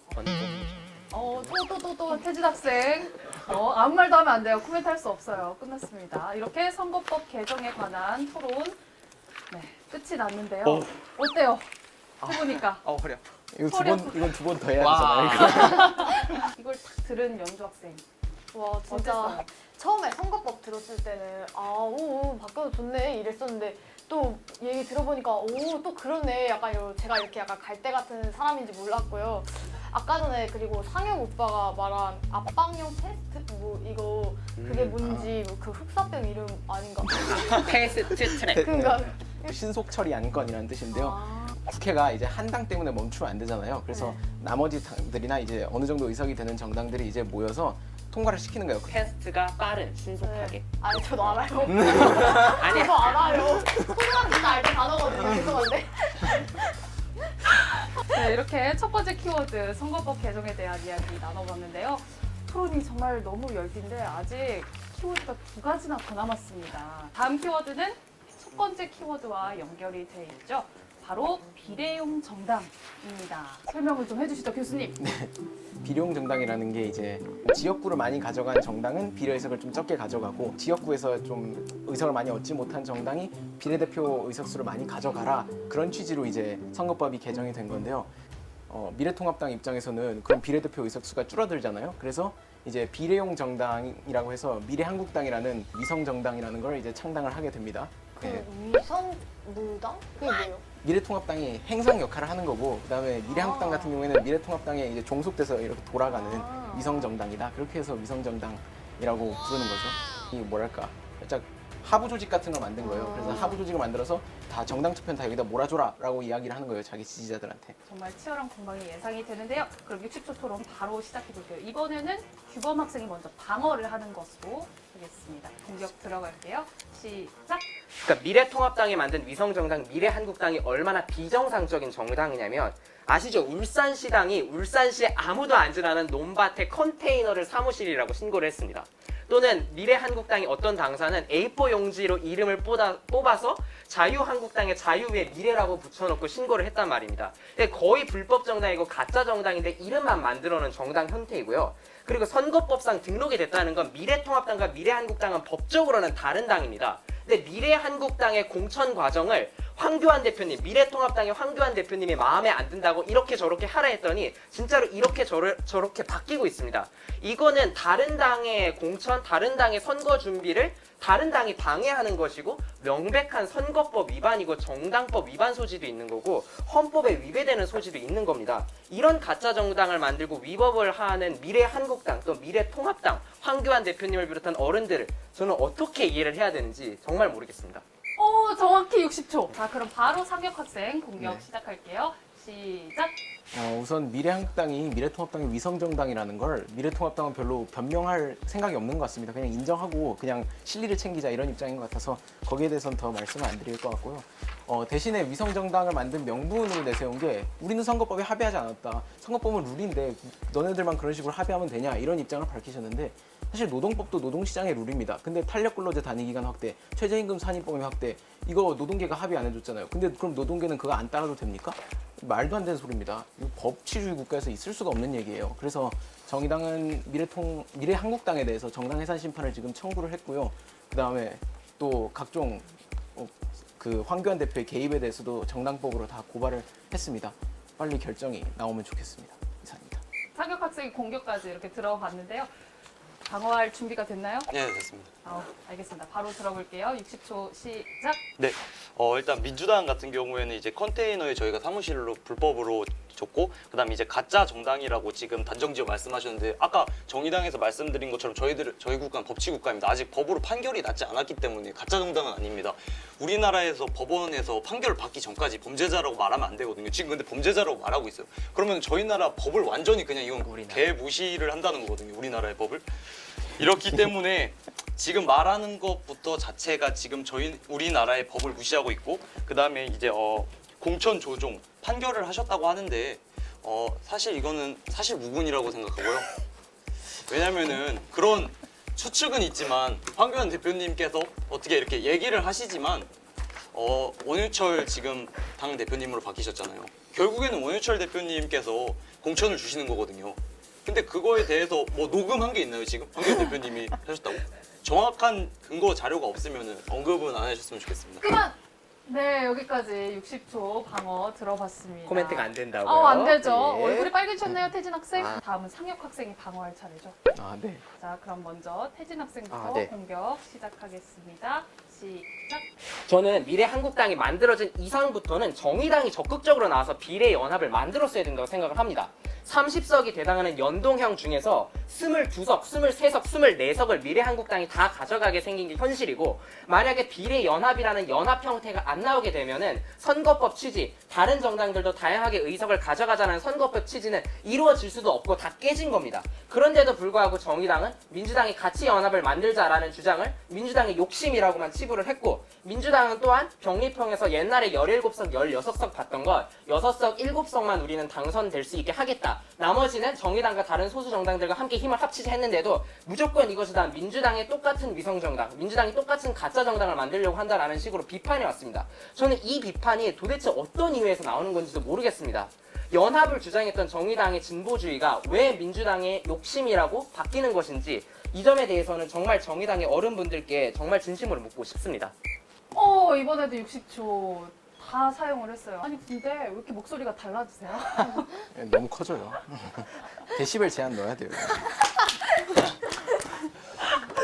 또 태진 학생. 아무 말도 하면 안 돼요. 코멘트 할 수 없어요. 끝났습니다. 이렇게 선거법 개정에 관한 토론 끝이 났는데요. 어때요? 해보니까. 허리 아파. 이건 두 번 더 해야 와. 되잖아요. 이걸 딱 들은 연주 학생. 와 진짜 어땠어요? 처음에 선거법 들었을 때는 바뀌어도 좋네 이랬었는데 또 얘기 들어보니까 또 그렇네 약간 제가 이렇게 약간 갈대 같은 사람인지 몰랐고요. 아까 전에 그리고 상혁 오빠가 말한 압박용 테스트 이거 그게 뭔지 그 흑사병 이름 아닌가? 패스트 트랙. 그니까 신속 처리 안건이라는 뜻인데요. 아, 국회가 이제 한 당 때문에 멈추면 안 되잖아요. 그래서 나머지 당들이나 이제 어느 정도 의석이 되는 정당들이 이제 모여서 통과를 시키는 거예요. 패스트가 빠른, 신속하게. 아니 저도 알아요. 아니 저도 알아요. 소리만 듣다 알던 단어거든요. 죄송한데. 네, 이렇게 첫 번째 키워드 선거법 개정에 대한 이야기 나눠봤는데요. 토론이 정말 너무 열띤데 아직 키워드가 두 가지나 더 남았습니다. 다음 키워드는 첫 번째 키워드와 연결이 돼 있죠. 바로 비례용 정당입니다. 설명을 좀 해주시죠, 교수님. 비례용 정당이라는 게 이제 지역구를 많이 가져간 정당은 비례의석을 좀 적게 가져가고 지역구에서 좀 의석을 많이 얻지 못한 정당이 비례대표 의석수를 많이 가져가라 그런 취지로 이제 선거법이 개정이 된 건데요. 미래통합당 입장에서는 그럼 비례대표 의석수가 줄어들잖아요. 그래서 이제 비례용 정당이라고 해서 미래한국당이라는 위성 정당이라는 걸 이제 창당을 하게 됩니다. 네. 위성무당? 그게 뭐예요? 미래통합당이 행상 역할을 하는 거고 그다음에 미래한국당 같은 경우에는 미래통합당에 이제 종속돼서 이렇게 돌아가는 위성 정당이다. 그렇게 해서 위성 정당이라고 부르는 거죠. 이 뭐랄까 살짝 하부 조직 같은 걸 만든 거예요. 그래서 하부 조직을 만들어서 다 정당 투표는 다 여기다 몰아줘라라고 이야기를 하는 거예요. 자기 지지자들한테. 정말 치열한 공방이 예상이 되는데요. 그럼 60초 토론 바로 시작해 볼게요. 이번에는 규범 학생이 먼저 방어를 하는 것으로 하겠습니다. 공격 들어갈게요. 시작. 그러니까 미래통합당이 만든 위성정당 미래한국당이 얼마나 비정상적인 정당이냐면 아시죠? 울산시당이 울산시에 아무도 앉지 않은 논밭에 컨테이너를 사무실이라고 신고를 했습니다. 또는 미래한국당이 어떤 당사는 A4 용지로 이름을 뽑아서 자유한국당의 자유 위에 미래라고 붙여놓고 신고를 했단 말입니다. 거의 불법 정당이고 가짜 정당인데 이름만 만들어놓은 정당 형태이고요. 그리고 선거법상 등록이 됐다는 건 미래통합당과 미래한국당은 법적으로는 다른 당입니다. 근데 미래한국당의 공천 과정을 황교안 대표님, 미래통합당의 황교안 대표님이 마음에 안 든다고 이렇게 저렇게 하라 했더니 진짜로 이렇게 저렇게 바뀌고 있습니다. 이거는 다른 당의 공천, 다른 당의 선거 준비를 다른 당이 방해하는 것이고 명백한 선거법 위반이고 정당법 위반 소지도 있는 거고 헌법에 위배되는 소지도 있는 겁니다. 이런 가짜 정당을 만들고 위법을 하는 미래한국당 또 미래통합당 황교안 대표님을 비롯한 어른들을 저는 어떻게 이해를 해야 되는지 정말 모르겠습니다. 정확히 60초. 자, 그럼 바로 상혁 학생 공격 네. 시작할게요. 시작. 우선 미래한국당이 미래통합당의 위성정당이라는 걸 미래통합당은 별로 변명할 생각이 없는 것 같습니다. 그냥 인정하고 그냥 실리를 챙기자 이런 입장인 것 같아서 거기에 대해서는 더 말씀을 안 드릴 것 같고요. 대신에 위성정당을 만든 명분으로 내세운 게 우리는 선거법에 합의하지 않았다. 선거법은 룰인데 너네들만 그런 식으로 합의하면 되냐 이런 입장을 밝히셨는데 사실 노동법도 노동시장의 룰입니다. 근데 탄력근로제 단위기간 확대, 최저임금 산입범위 확대 이거 노동계가 합의 안 해줬잖아요. 근데 그럼 노동계는 그거 안 따라도 됩니까? 말도 안 되는 소리입니다. 이거 법치주의 국가에서 있을 수가 없는 얘기예요. 그래서 정의당은 미래한국당에 대해서 정당 해산 심판을 지금 청구를 했고요. 그 다음에 또 각종 그 황교안 대표의 개입에 대해서도 정당법으로 다 고발을 했습니다. 빨리 결정이 나오면 좋겠습니다. 이상입니다. 상혁 학생이 공격까지 이렇게 들어봤는데요. 방어할 준비가 됐나요? 네, 됐습니다. 알겠습니다. 바로 들어볼게요. 60초 시작. 네, 일단 민주당 같은 경우에는 이제 컨테이너에 저희가 사무실로 불법으로 줬고, 그다음에 이제 가짜 정당이라고 지금 단정지어 말씀하셨는데, 아까 정의당에서 말씀드린 것처럼 저희 국가는 법치 국가입니다. 아직 법으로 판결이 나지 않았기 때문에 가짜 정당은 아닙니다. 우리나라에서 법원에서 판결을 받기 전까지 범죄자라고 말하면 안 되거든요. 지금 근데 범죄자라고 말하고 있어요. 그러면 저희 나라 법을 완전히 그냥 이건 개무시를 한다는 거거든요. 우리나라의 법을. 이렇기 때문에 지금 말하는 것부터 자체가 지금 우리나라의 법을 무시하고 있고, 그다음에 이제 공천 조종 판결을 하셨다고 하는데 사실 이거는 사실 무근이라고 생각하고요. 왜냐면은 그런 추측은 있지만 황교안 대표님께서 어떻게 이렇게 얘기를 하시지만 원유철 지금 당 대표님으로 바뀌셨잖아요. 결국에는 원유철 대표님께서 공천을 주시는 거거든요. 근데 그거에 대해서 뭐 녹음한 게 있나요 지금? 황교안 대표님이 하셨다고? 정확한 근거 자료가 없으면 언급은 안 하셨으면 좋겠습니다. 그만! 네, 여기까지 60초 방어 들어봤습니다. 코멘트가 안 된다고요? 안 되죠. 예. 얼굴이 빨개지셨네요, 태진 학생. 아. 다음은 상혁 학생이 방어할 차례죠. 아, 네. 자, 그럼 먼저 태진 학생부터 아, 네. 공격 시작하겠습니다. 시작. 저는 미래한국당이 만들어진 이상부터는 정의당이 적극적으로 나와서 비례연합을 만들었어야 된다고 생각을 합니다. 30석이 대당하는 연동형 중에서 22석, 23석, 24석을 미래한국당이 다 가져가게 생긴 게 현실이고, 만약에 비례연합이라는 연합 형태가 안 나오게 되면은 선거법 취지, 다른 정당들도 다양하게 의석을 가져가자는 선거법 취지는 이루어질 수도 없고 다 깨진 겁니다. 그런데도 불구하고 정의당은 민주당이 같이 연합을 만들자라는 주장을 민주당의 욕심이라고만 치부를 했고, 민주당은 또한 병립형에서 옛날에 17석, 16석 봤던 걸 6석, 7석만 우리는 당선될 수 있게 하겠다. 나머지는 정의당과 다른 소수 정당들과 함께 힘을 합치자 했는데도 무조건 이것이 다 민주당의 똑같은 위성정당, 민주당이 똑같은 가짜 정당을 만들려고 한다라는 식으로 비판이 왔습니다. 저는 이 비판이 도대체 어떤 이유에서 나오는 건지도 모르겠습니다. 연합을 주장했던 정의당의 진보주의가 왜 민주당의 욕심이라고 바뀌는 것인지, 이 점에 대해서는 정말 정의당의 어른분들께 정말 진심으로 묻고 싶습니다. 이번에도 60초 다 사용을 했어요. 아니, 근데 왜 이렇게 목소리가 달라지세요? 너무 커져요. 데시벨 제한 넣어야 돼요.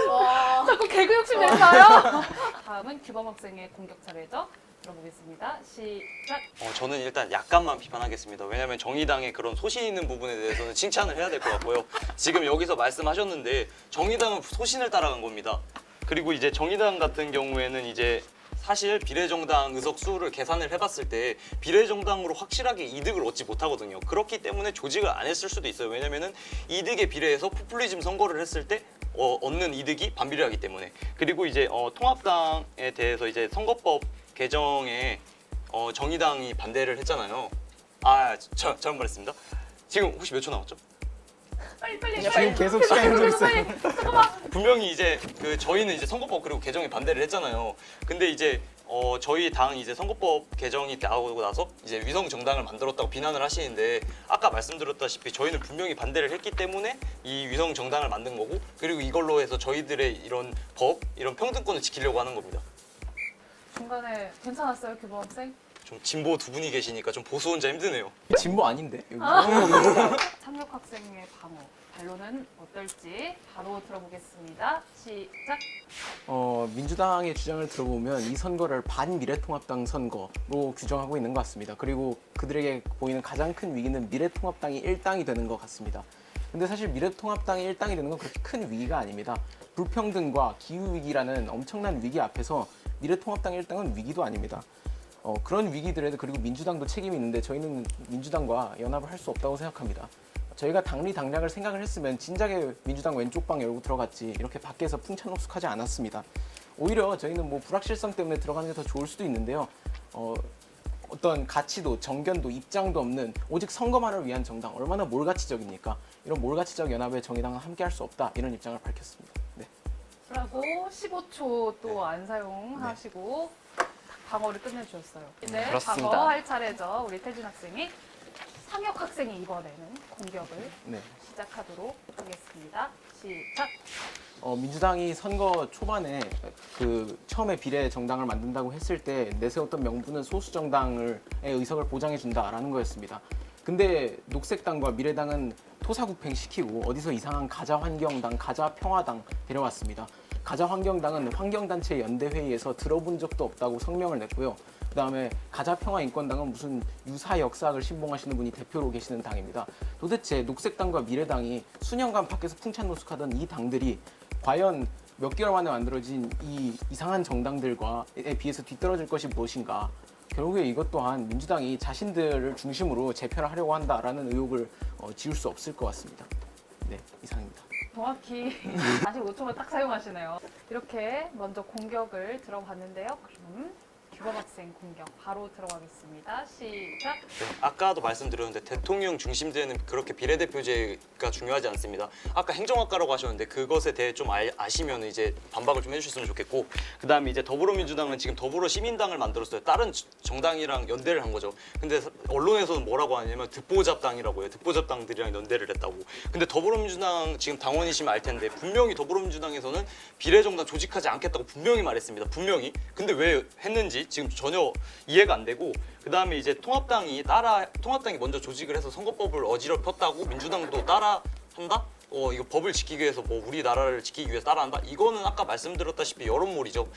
와. 자꾸 개그 욕심 내지 마요. 다음은 규범 학생의 공격 차례죠. 들어보겠습니다. 시작. 저는 일단 약간만 비판하겠습니다. 왜냐하면 정의당의 그런 소신 있는 부분에 대해서는 칭찬을 해야 될 것 같고요. 지금 여기서 말씀하셨는데 정의당은 소신을 따라간 겁니다. 그리고 이제 정의당 같은 경우에는 이제 사실 비례정당 의석 수를 계산을 해봤을 때 비례정당으로 확실하게 이득을 얻지 못하거든요. 그렇기 때문에 조직을 안 했을 수도 있어요. 왜냐면은 이득에 비례해서 포퓰리즘 선거를 했을 때 얻는 이득이 반비례하기 때문에. 그리고 이제 통합당에 대해서 이제 선거법 개정에 정의당이 반대를 했잖아요. 잘못 말했습니다. 지금 혹시 몇 초 남았죠? 빨리. 지금 계속 시간이 흐르고 있어요. 분명히 이제 저희는 이제 선거법 그리고 개정에 반대를 했잖아요. 근데 이제 저희 당 이제 선거법 개정이 나오고 나서 이제 위성 정당을 만들었다고 비난을 하시는데, 아까 말씀드렸다시피 저희는 분명히 반대를 했기 때문에 이 위성 정당을 만든 거고, 그리고 이걸로 해서 저희들의 이런 이런 평등권을 지키려고 하는 겁니다. 중간에 괜찮았어요, 규범 학생? 좀 진보 두 분이 계시니까 좀 보수 혼자 힘드네요. 진보 아닌데? 여기. 상혁 학생의 방어. 반론은 어떨지 바로 들어보겠습니다. 시작. 민주당의 주장을 들어보면 이 선거를 반미래통합당 선거로 규정하고 있는 것 같습니다. 그리고 그들에게 보이는 가장 큰 위기는 미래통합당이 일당이 되는 것 같습니다. 근데 사실 미래통합당이 일당이 되는 건 그렇게 큰 위기가 아닙니다. 불평등과 기후위기라는 엄청난 위기 앞에서 미래통합당 일당은 위기도 아닙니다. 그런 위기들에도 그리고 민주당도 책임이 있는데 저희는 민주당과 연합을 할 수 없다고 생각합니다. 저희가 당리당략을 생각을 했으면 진작에 민주당 왼쪽 방 열고 들어갔지 이렇게 밖에서 풍찬옥숙하지 않았습니다. 오히려 저희는 뭐 불확실성 때문에 들어가는 게 더 좋을 수도 있는데요. 어떤 가치도 정견도 입장도 없는 오직 선거만을 위한 정당, 얼마나 몰가치적입니까? 이런 몰가치적 연합에 정의당은 함께할 수 없다, 이런 입장을 밝혔습니다. 네. 라고 15초 또 안 사용하시고 방어를 끝내주셨어요. 이제 그렇습니다. 방어할 차례죠. 우리 태진 학생이. 상혁 학생이 이번에는 공격을 네. 시작하도록 하겠습니다. 시작. 민주당이 선거 초반에 처음에 비례 정당을 만든다고 했을 때 내세웠던 명분은 소수 정당의 의석을 보장해 준다라는 거였습니다. 근데 녹색당과 미래당은 토사구팽 시키고 어디서 이상한 가자환경당, 가자평화당 데려왔습니다. 가자환경당은 환경단체 연대회의에서 들어본 적도 없다고 성명을 냈고요. 그다음에 가자평화인권당은 무슨 유사 역사학을 신봉하시는 분이 대표로 계시는 당입니다. 도대체 녹색당과 미래당이 수년간 밖에서 풍찬노숙하던 이 당들이 과연 몇 개월 만에 만들어진 이 이상한 정당들과에 비해서 뒤떨어질 것이 무엇인가? 결국에 이것 또한 민주당이 자신들을 중심으로 재편을 하려고 한다라는 의혹을 지울 수 없을 것 같습니다. 네, 이상입니다. 정확히 45초만 딱 사용하시네요. 이렇게 먼저 공격을 들어봤는데요. 그럼 규범 학생 공격 바로 들어가겠습니다. 시작. 네, 아까도 말씀드렸는데 대통령 중심제는 그렇게 비례대표제가 중요하지 않습니다. 아까 행정학과라고 하셨는데 그것에 대해 좀 아시면 이제 반박을 좀 해주셨으면 좋겠고, 그 다음에 이제 더불어민주당은 지금 더불어시민당을 만들었어요. 다른 정당이랑 연대를 한 거죠. 근데 언론에서는 뭐라고 하냐면 듣보잡당이라고 해요. 듣보잡당들이랑 연대를 했다고. 근데 더불어민주당 지금 당원이시면 알 텐데 분명히 더불어민주당에서는 비례정당 조직하지 않겠다고 분명히 말했습니다. 분명히. 근데 왜 했는지 지금 전혀 이해가 안 되고, 그 다음에 이제 통합당이 먼저 조직을 해서 선거법을 어지럽혔다고 민주당도 따라 한다? 이거 법을 지키기 위해서 뭐 우리나라를 지키기 위해서 따라한다? 이거는 아까 말씀드렸다시피 여론몰이죠.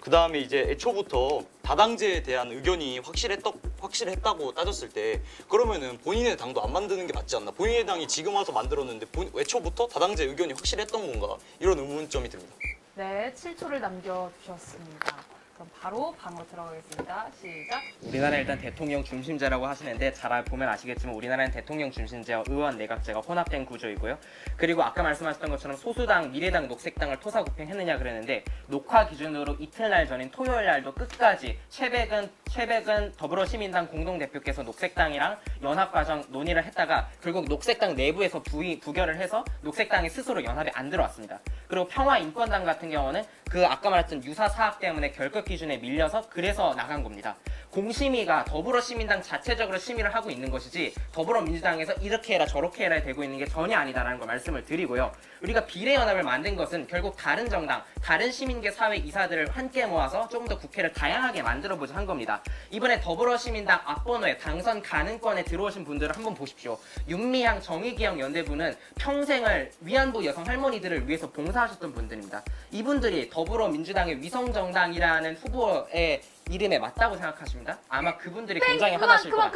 그 다음에 이제 애초부터 다당제에 대한 의견이 확실했다고 따졌을 때 그러면은 본인의 당도 안 만드는 게 맞지 않나? 본인의 당이 지금 와서 만들었는데 애초부터 다당제 의견이 확실했던 건가? 이런 의문점이 듭니다. 네, 7초를 남겨주셨습니다. 그럼 바로 방어 들어가겠습니다. 시작. 우리나라 일단 대통령 중심제라고 하시는데 잘 보면 아시겠지만 우리나라는 대통령 중심제와 의원 내각제가 혼합된 구조이고요. 그리고 아까 말씀하셨던 것처럼 소수당, 미래당, 녹색당을 토사구팽했느냐 그랬는데 녹화 기준으로 이틀날 전인 토요일 날도 끝까지 최백은 더불어시민당 공동대표께서 녹색당이랑 연합과정 논의를 했다가 결국 녹색당 내부에서 부결을 해서 녹색당이 스스로 연합에 안 들어왔습니다. 그리고 평화인권당 같은 경우는 그 아까 말했던 유사 사학 때문에 결격 기준에 밀려서 그래서 나간 겁니다. 공심위가 더불어시민당 자체적으로 심의를 하고 있는 것이지 더불어민주당에서 이렇게 해라 저렇게 해라 되고 있는 게 전혀 아니다라는 걸 말씀을 드리고요. 우리가 비례연합을 만든 것은 결국 다른 정당, 다른 시민계 사회 이사들을 함께 모아서 조금 더 국회를 다양하게 만들어보자 한 겁니다. 이번에 더불어시민당 앞번호에 당선 가능권에 들어오신 분들을 한번 보십시오. 윤미향, 정의기억 연대부는 평생을 위안부 여성 할머니들을 위해서 봉사하셨던 분들입니다. 이분들이 더불어민주당의 위성정당이라는 후보의 이름에 맞다고 생각하십니다? 아마 그분들이 굉장히 화나실 거예요.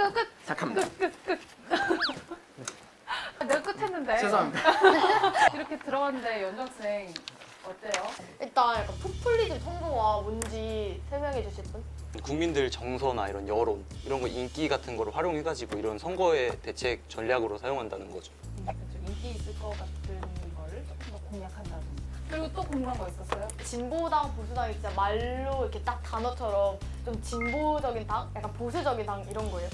잠깐만. 내가 끝했는데. 죄송합니다. 이렇게 들어갔는데 연주학생 어때요? 일단 약간 포퓰리즘 선거가 뭔지 설명해 주실 분? 국민들 정서나 이런 여론, 이런 거 인기 같은 거를 활용해가지고 이런 선거의 대책 전략으로 사용한다는 거죠. 그렇죠. 인기 있을 것 같은 걸 조금 더 공략한다는. 그리고 또 궁금한 거 있었어요? 진보당, 보수당이 진짜 말로 이렇게 딱 단어처럼 좀 진보적인 당? 약간 보수적인 당 이런 거예요.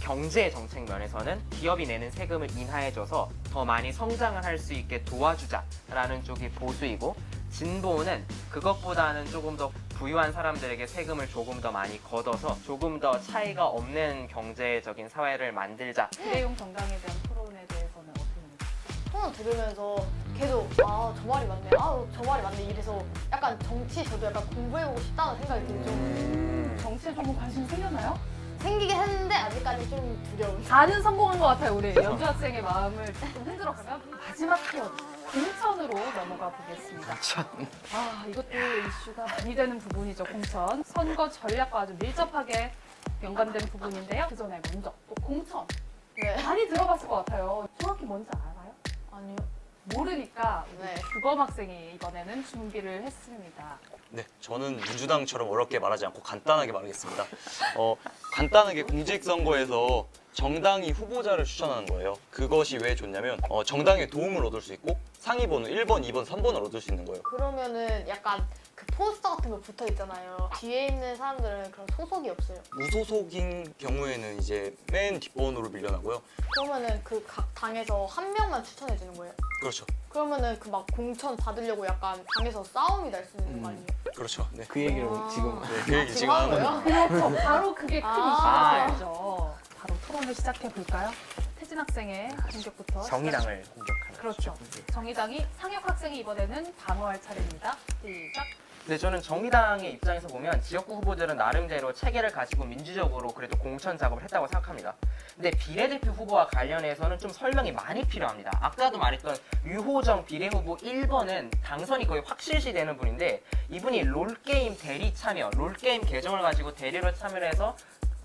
경제 정책 면에서는 기업이 내는 세금을 인하해줘서 더 많이 성장을 할 수 있게 도와주자라는 쪽이 보수이고, 진보는 그것보다는 조금 더 부유한 사람들에게 세금을 조금 더 많이 걷어서 조금 더 차이가 없는 경제적인 사회를 만들자. 비례용 정당에 대한 토론에 대해서는 어떻게 생각해요? 토론 들으면서 계속 저 말이 맞네, 저 말이 맞네 이래서 약간 정치 저도 약간 공부해보고 싶다는 생각이 들죠. 정치에 조금 관심 생겼나요? 생기긴 했는데 아직까지 좀 두려운. 다는 성공한 것 같아요. 우리 연주 학생의 마음을 조금 흔들어가면 마지막 키워드 공천으로 넘어가 보겠습니다. 이것도 이슈가 많이 되는 부분이죠. 공천. 선거 전략과 아주 밀접하게 연관된 부분인데요. 그 전에 먼저 또 공천 네. 많이 들어봤을 것 같아요. 정확히 뭔지 알아요? 아니요. 모르니까 네. 규범 학생이 이번에는 준비를 했습니다. 네, 저는 민주당처럼 어렵게 말하지 않고 간단하게 말하겠습니다. 간단하게 공직선거에서 정당이 후보자를 추천하는 거예요. 그것이 왜 좋냐면 정당의 도움을 얻을 수 있고 상위번호 1번, 2번, 3번을 얻을 수 있는 거예요. 그러면은 약간 그 포스터 같은 거 붙어 있잖아요. 뒤에 있는 사람들은 그런 소속이 없어요. 무소속인 경우에는 이제 맨 뒷번호로 밀려나고요. 그러면은 그 각 당에서 한 명만 추천해 주는 거예요. 그렇죠. 그러면은 그 막 공천 받으려고 약간 당에서 싸움이 날 수 있는 거 아니에요? 그렇죠. 네. 그 얘기를 지금 그 얘기 지금 하는 거예요. 그렇죠. 바로 그게 큰 아. 이슈가 되죠. 바로 토론을 시작해 볼까요? 태진 학생의 공격부터. 정의당을 공격하는 그렇죠. 정의당이 상혁 학생이 이번에는 방어할 차례입니다. 시작. 근데 저는 정의당의 입장에서 보면 지역구 후보들은 나름대로 체계를 가지고 민주적으로 그래도 공천 작업을 했다고 생각합니다. 근데 비례대표 후보와 관련해서는 좀 설명이 많이 필요합니다. 아까도 말했던 유호정 비례후보 1번은 당선이 거의 확실시 되는 분인데 이분이 롤게임 대리 참여, 롤게임 계정을 가지고 대리로 참여를 해서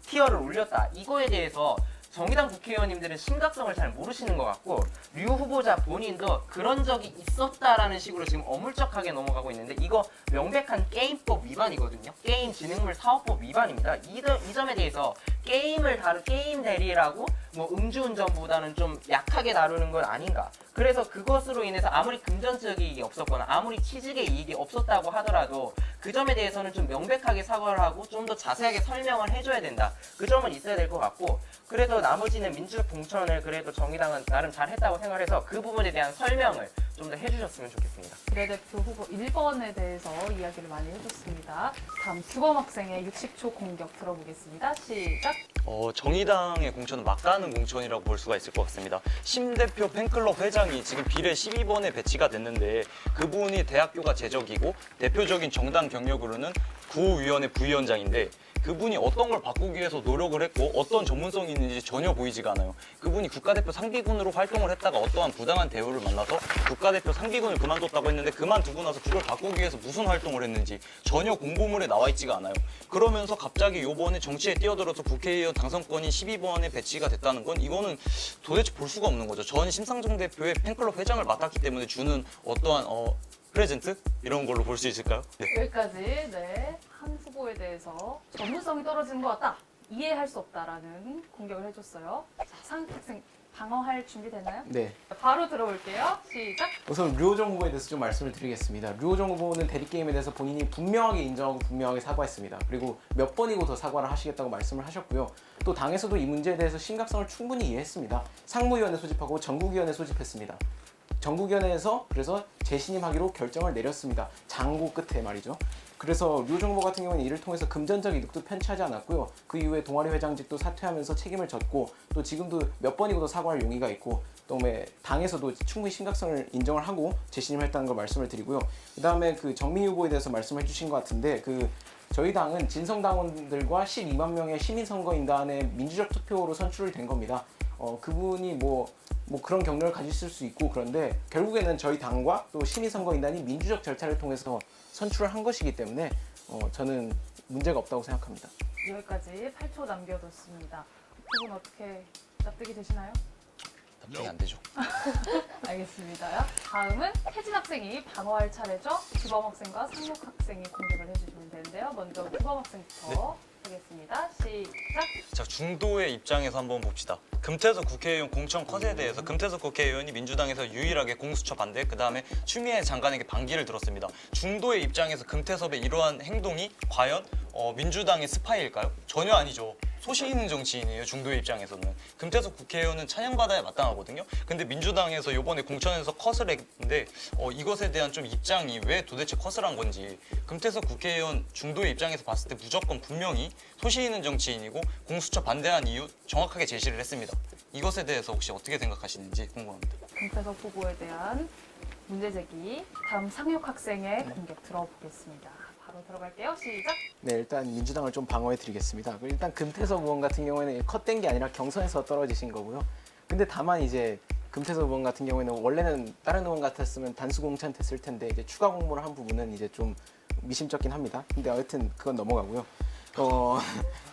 티어를 올렸다. 이거에 대해서 정의당 국회의원님들은 심각성을 잘 모르시는 것 같고 류 후보자 본인도 그런 적이 있었다라는 식으로 지금 어물쩍하게 넘어가고 있는데 이거 명백한 게임법 위반이거든요. 게임진흥물 사업법 위반입니다. 이 점에 대해서 게임 대리라고 뭐 음주운전보다는 좀 약하게 다루는 건 아닌가. 그래서 그것으로 인해서 아무리 금전적 이익이 없었거나 아무리 취직의 이익이 없었다고 하더라도 그 점에 대해서는 좀 명백하게 사과를 하고 좀 더 자세하게 설명을 해줘야 된다. 그 점은 있어야 될 것 같고 그래도 나머지는 민주적 공천을 그래도 정의당은 나름 잘했다고 생각해서 그 부분에 대한 설명을 좀 더 해주셨으면 좋겠습니다. 비례대표 후보 1번에 대해서 이야기를 많이 해줬습니다. 다음 수범 학생의 60초 공격 들어보겠습니다. 시작. 정의당의 공천은 막가는 공천이라고 볼 수가 있을 것 같습니다. 심 대표 팬클럽 회장이 지금 비례 12번에 배치가 됐는데 그분이 대학교가 재적이고 대표적인 정당 경력으로는 구위원회 부위원장인데 그분이 어떤 걸 바꾸기 위해서 노력을 했고 어떤 전문성이 있는지 전혀 보이지가 않아요. 그분이 국가대표 상비군으로 활동을 했다가 어떠한 부당한 대우를 만나서 국가대표 상비군을 그만뒀다고 했는데 그만두고 나서 그걸 바꾸기 위해서 무슨 활동을 했는지 전혀 공보물에 나와 있지가 않아요. 그러면서 갑자기 요번에 정치에 뛰어들어서 국회의원 당선권이 12번에 배치가 됐다는 건 이거는 도대체 볼 수가 없는 거죠. 전 심상정 대표의 팬클럽 회장을 맡았기 때문에 주는 어떠한 프레젠트? 이런 걸로 볼 수 있을까요? 네. 여기까지 한 후보에 대해서 전문성이 떨어지는 것 같다. 이해할 수 없다라는 공격을 해줬어요. 자, 상혁 학생 방어할 준비 됐나요? 네. 바로 들어볼게요. 시작. 우선 류호정 후보에 대해서 좀 말씀을 드리겠습니다. 류호정 후보는 대리게임에 대해서 본인이 분명하게 인정하고 분명하게 사과했습니다. 그리고 몇 번이고 더 사과를 하시겠다고 말씀을 하셨고요. 또 당에서도 이 문제에 대해서 심각성을 충분히 이해했습니다. 상무위원회 소집하고 전국위원회 소집했습니다. 전국위원회에서 그래서 재신임하기로 결정을 내렸습니다. 장고 끝에 말이죠. 그래서 류호정 후보 같은 경우는 이를 통해서 금전적 이득도 편취하지 않았고요. 그 이후에 동아리 회장직도 사퇴하면서 책임을 졌고 또 지금도 몇 번이고도 사과할 용의가 있고 또 당에서도 충분히 심각성을 인정을 하고 재신임했다는 걸 말씀을 드리고요. 그다음에 그 정민희 후보에 대해서 말씀해 주신 것 같은데 저희 당은 진성당원들과 12만 명의 시민선거인단의 민주적 투표로 선출이 된 겁니다. 그분이 뭐 그런 경력을 가지실 수 있고 그런데 결국에는 저희 당과 또 시민선거인단이 민주적 절차를 통해서 선출을 한 것이기 때문에 저는 문제가 없다고 생각합니다. 여기까지 8초 남겨뒀습니다. 두 분 어떻게 납득이 되시나요? 답변이 안 되죠. 알겠습니다. 다음은 혜진 학생이 방어할 차례죠. 주범 학생과 상혁 학생이 공격을 해주시면 되는데요. 먼저 주범 학생부터 하겠습니다. 시작. 자, 중도의 입장에서 한번 봅시다. 금태섭 국회의원 공천 컷에 대해서 금태섭 국회의원이 민주당에서 유일하게 공수처 반대, 그 다음에 추미애 장관에게 반기를 들었습니다. 중도의 입장에서 금태섭의 이러한 행동이 과연 민주당의 스파이일까요? 전혀 아니죠. 소신 있는 정치인이에요. 중도의 입장에서는. 금태섭 국회의원은 찬양받아야 마땅하거든요. 근데 민주당에서 이번에 공천에서 컷을 했는데 이것에 대한 좀 입장이 왜 도대체 컷을 한 건지 금태섭 국회의원 중도의 입장에서 봤을 때 무조건 분명히 소신 있는 정치인이고 공수처 반대한 이유 정확하게 제시를 했습니다. 이것에 대해서 혹시 어떻게 생각하시는지 궁금합니다. 금태섭 후보에 대한 문제 제기. 다음 상혁 학생의 공격 들어보겠습니다. 바로 들어갈게요. 시작. 네, 일단 민주당을 좀 방어해 드리겠습니다. 일단 금태섭 의원 같은 경우에는 컷된 게 아니라 경선에서 떨어지신 거고요. 근데 다만 이제 금태섭 의원 같은 경우에는 원래는 다른 의원 같았으면 단수 공천 됐을 텐데 이제 추가 공모를 한 부분은 이제 좀 미심쩍긴 합니다. 근데 여하튼 그건 넘어가고요.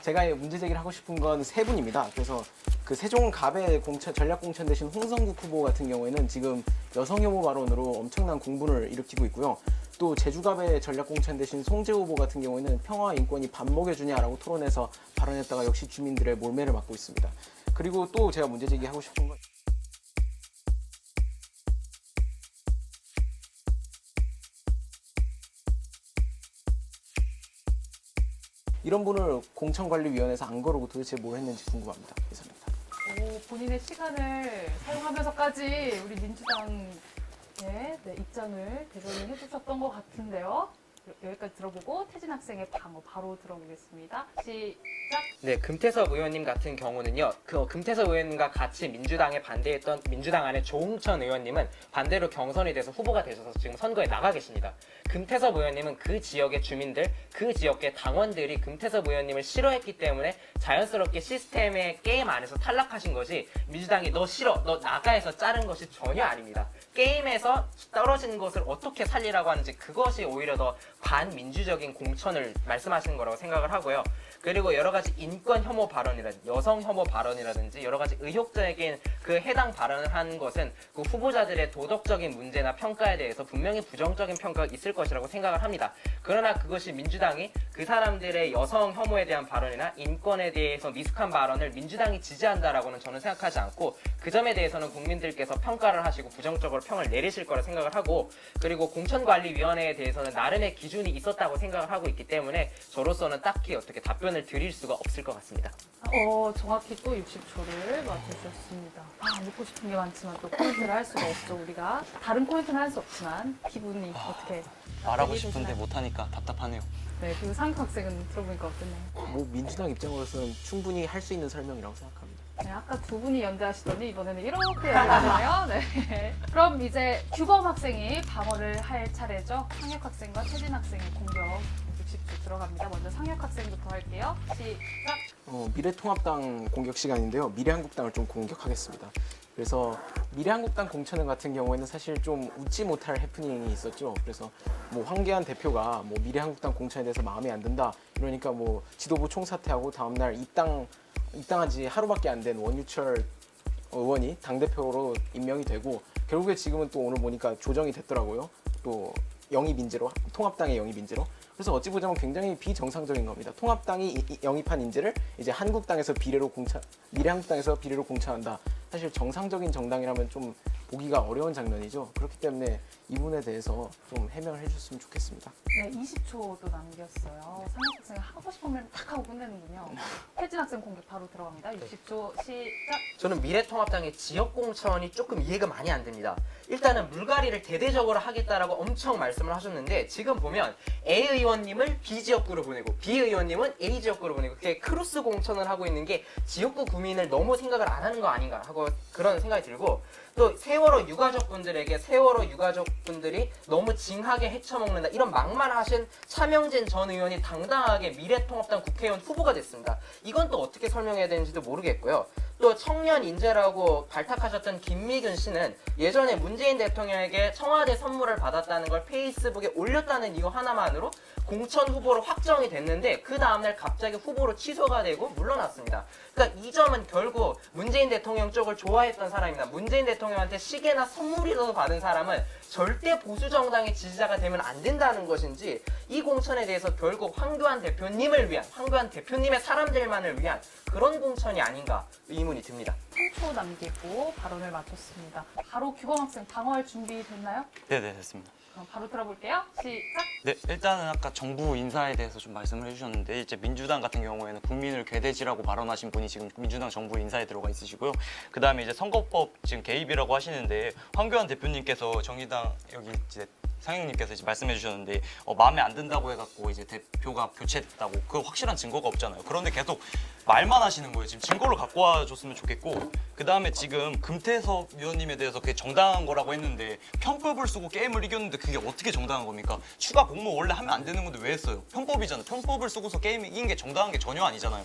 제가 문제 제기를 하고 싶은 건 세 분입니다. 그래서 그 세종갑의 전략 공천 대신 홍성국 후보 같은 경우에는 지금 여성 혐오 발언으로 엄청난 공분을 일으키고 있고요. 또 제주갑의 전략 공천 대신 송재 후보 같은 경우에는 평화와 인권이 밥 먹여주냐라고 토론해서 발언했다가 역시 주민들의 몰매를 맞고 있습니다. 그리고 또 제가 문제 제기하고 싶은 건 이런 분을 공천관리위원회에서 안 거르고 도대체 뭘 했는지 궁금합니다. 이상입니다. 본인의 시간을 사용하면서까지 우리 민주당의 입장을 대변을 해주셨던 것 같은데요. 여기까지 들어보고 태진 학생의 방어 바로 들어보겠습니다. 시작. 네, 금태섭 의원님 같은 경우는요. 금태섭 의원님과 같이 민주당에 반대했던 민주당 안에 조홍천 의원님은 반대로 경선이 돼서 후보가 되셔서 지금 선거에 나가 계십니다. 금태섭 의원님은 그 지역의 주민들, 그 지역의 당원들이 금태섭 의원님을 싫어했기 때문에 자연스럽게 시스템의 게임 안에서 탈락하신 것이 민주당이 너 싫어, 너 나가에서 자른 것이 전혀 아닙니다. 게임에서 떨어진 것을 어떻게 살리라고 하는지 그것이 오히려 더 반민주적인 공천을 말씀하시는 거라고 생각을 하고요. 그리고 여러 가지 인권 혐오 발언이라든지 여성 혐오 발언이라든지 여러 가지 의혹적인 그 해당 발언을 한 것은 그 후보자들의 도덕적인 문제나 평가에 대해서 분명히 부정적인 평가가 있을 것이라고 생각을 합니다. 그러나 그것이 민주당이 그 사람들의 여성 혐오에 대한 발언이나 인권에 대해서 미숙한 발언을 민주당이 지지한다라고는 저는 생각하지 않고 그 점에 대해서는 국민들께서 평가를 하시고 부정적으로 평을 내리실 거라 생각을 하고 그리고 공천관리위원회에 대해서는 나름의 기준이 있었다고 생각을 하고 있기 때문에 저로서는 딱히 어떻게 답변을 드릴 수가 없을 것 같습니다. 정확히 또 60초를 맞춰주셨습니다. 묻고 싶은 게 많지만 또 포인트를 할 수가 없죠. 우리가 다른 포인트는 할 수 없지만 기분이 어떻게 말하고 얘기해 싶은데 주시나요? 못하니까 답답하네요. 네, 그 상혁 학생은 들어보니까 어땠나요? 뭐 민주당 입장으로서는 충분히 할 수 있는 설명이라고 생각합니다. 네, 아까 두 분이 연대하시더니 이번에는 이렇게 연대하네요. 네. 그럼 이제 규범 학생이 방어를 할 차례죠. 상혁 학생과 태진 학생의 공격 60초 들어갑니다. 먼저 상혁 학생부터 할게요. 시작. 미래통합당 공격 시간인데요. 미래한국당을 좀 공격하겠습니다. 그래서 미래한국당 공천 같은 경우에는 사실 좀 웃지 못할 해프닝이 있었죠. 그래서 뭐 황교안 대표가 뭐 미래한국당 공천에 대해서 마음에 안 든다. 이러니까 뭐 지도부 총사퇴하고 다음날 입당한 지 하루밖에 안 된 원유철 의원이 당대표로 임명이 되고 결국에 지금은 또 오늘 보니까 조정이 됐더라고요. 또 영입 인재로, 통합당의 영입 인재로. 그래서 어찌 보자면 굉장히 비정상적인 겁니다. 통합당이 영입한 인재를 이제 미래한국당에서 비례로 공천한다. 사실 정상적인 정당이라면 좀 보기가 어려운 장면이죠. 그렇기 때문에 이 부분에 대해서 좀 해명을 해주셨으면 좋겠습니다. 네, 20초도 남겼어요. 상혁 학생이 하고 싶은 말 딱 하고 끝내는군요. 태진 학생 공격 바로 들어갑니다. 60초 시작. 저는 미래통합당의 지역 공천이 조금 이해가 많이 안 됩니다. 일단은 물갈이를 대대적으로 하겠다라고 엄청 말씀을 하셨는데 지금 보면 A 의원님을 B 지역구로 보내고 B 의원님은 A 지역구로 보내고 그렇게 크로스 공천을 하고 있는 게 지역구 구민을 너무 생각을 안 하는 거 아닌가 하고 그런 생각이 들고 또 세월호 유가족분들에게 세월호 유가족분들이 너무 징하게 헤쳐먹는다 이런 막말하신 차명진 전 의원이 당당하게 미래통합당 국회의원 후보가 됐습니다. 이건 또 어떻게 설명해야 되는지도 모르겠고요. 또 청년 인재라고 발탁하셨던 김미균 씨는 예전에 문재인 대통령에게 청와대 선물을 받았다는 걸 페이스북에 올렸다는 이유 하나만으로 공천 후보로 확정이 됐는데 그 다음날 갑자기 후보로 취소가 되고 물러났습니다. 그러니까 이 점은 결국 문재인 대통령 쪽을 좋아했던 사람이나 문재인 대통령한테 시계나 선물이라도 받은 사람은 절대 보수 정당의 지지자가 되면 안 된다는 것인지 이 공천에 대해서 결국 황교안 대표님을 위한 황교안 대표님의 사람들만을 위한 그런 공천이 아닌가 의문이 듭니다. 3초 남기고 발언을 마쳤습니다. 바로 규범 학생 방어할 준비 됐나요? 네네, 됐습니다. 그럼 바로 들어볼게요. 시작. 네, 일단은 아까 정부 인사에 대해서 좀 말씀을 해주셨는데 이제 민주당 같은 경우에는 국민을 괴돼지라고 발언하신 분이 지금 민주당 정부 인사에 들어가 있으시고요. 그 다음에 이제 선거법 지금 개입이라고 하시는데 황교안 대표님께서 정의당 여기 이제 상영님께서 이제 말씀해 주셨는데 마음에 안 든다고 해갖고 이제 대표가 교체됐다고 그 확실한 증거가 없잖아요. 그런데 계속 말만 하시는 거예요. 지금 증거를 갖고 와줬으면 좋겠고 그 다음에 지금 금태섭 위원님에 대해서 그게 정당한 거라고 했는데 편법을 쓰고 게임을 이겼는데 그게 어떻게 정당한 겁니까? 추가 공모 원래 하면 안 되는 건데 왜 했어요? 편법이잖아요. 편법을 쓰고서 게임 이긴 게 정당한 게 전혀 아니잖아요.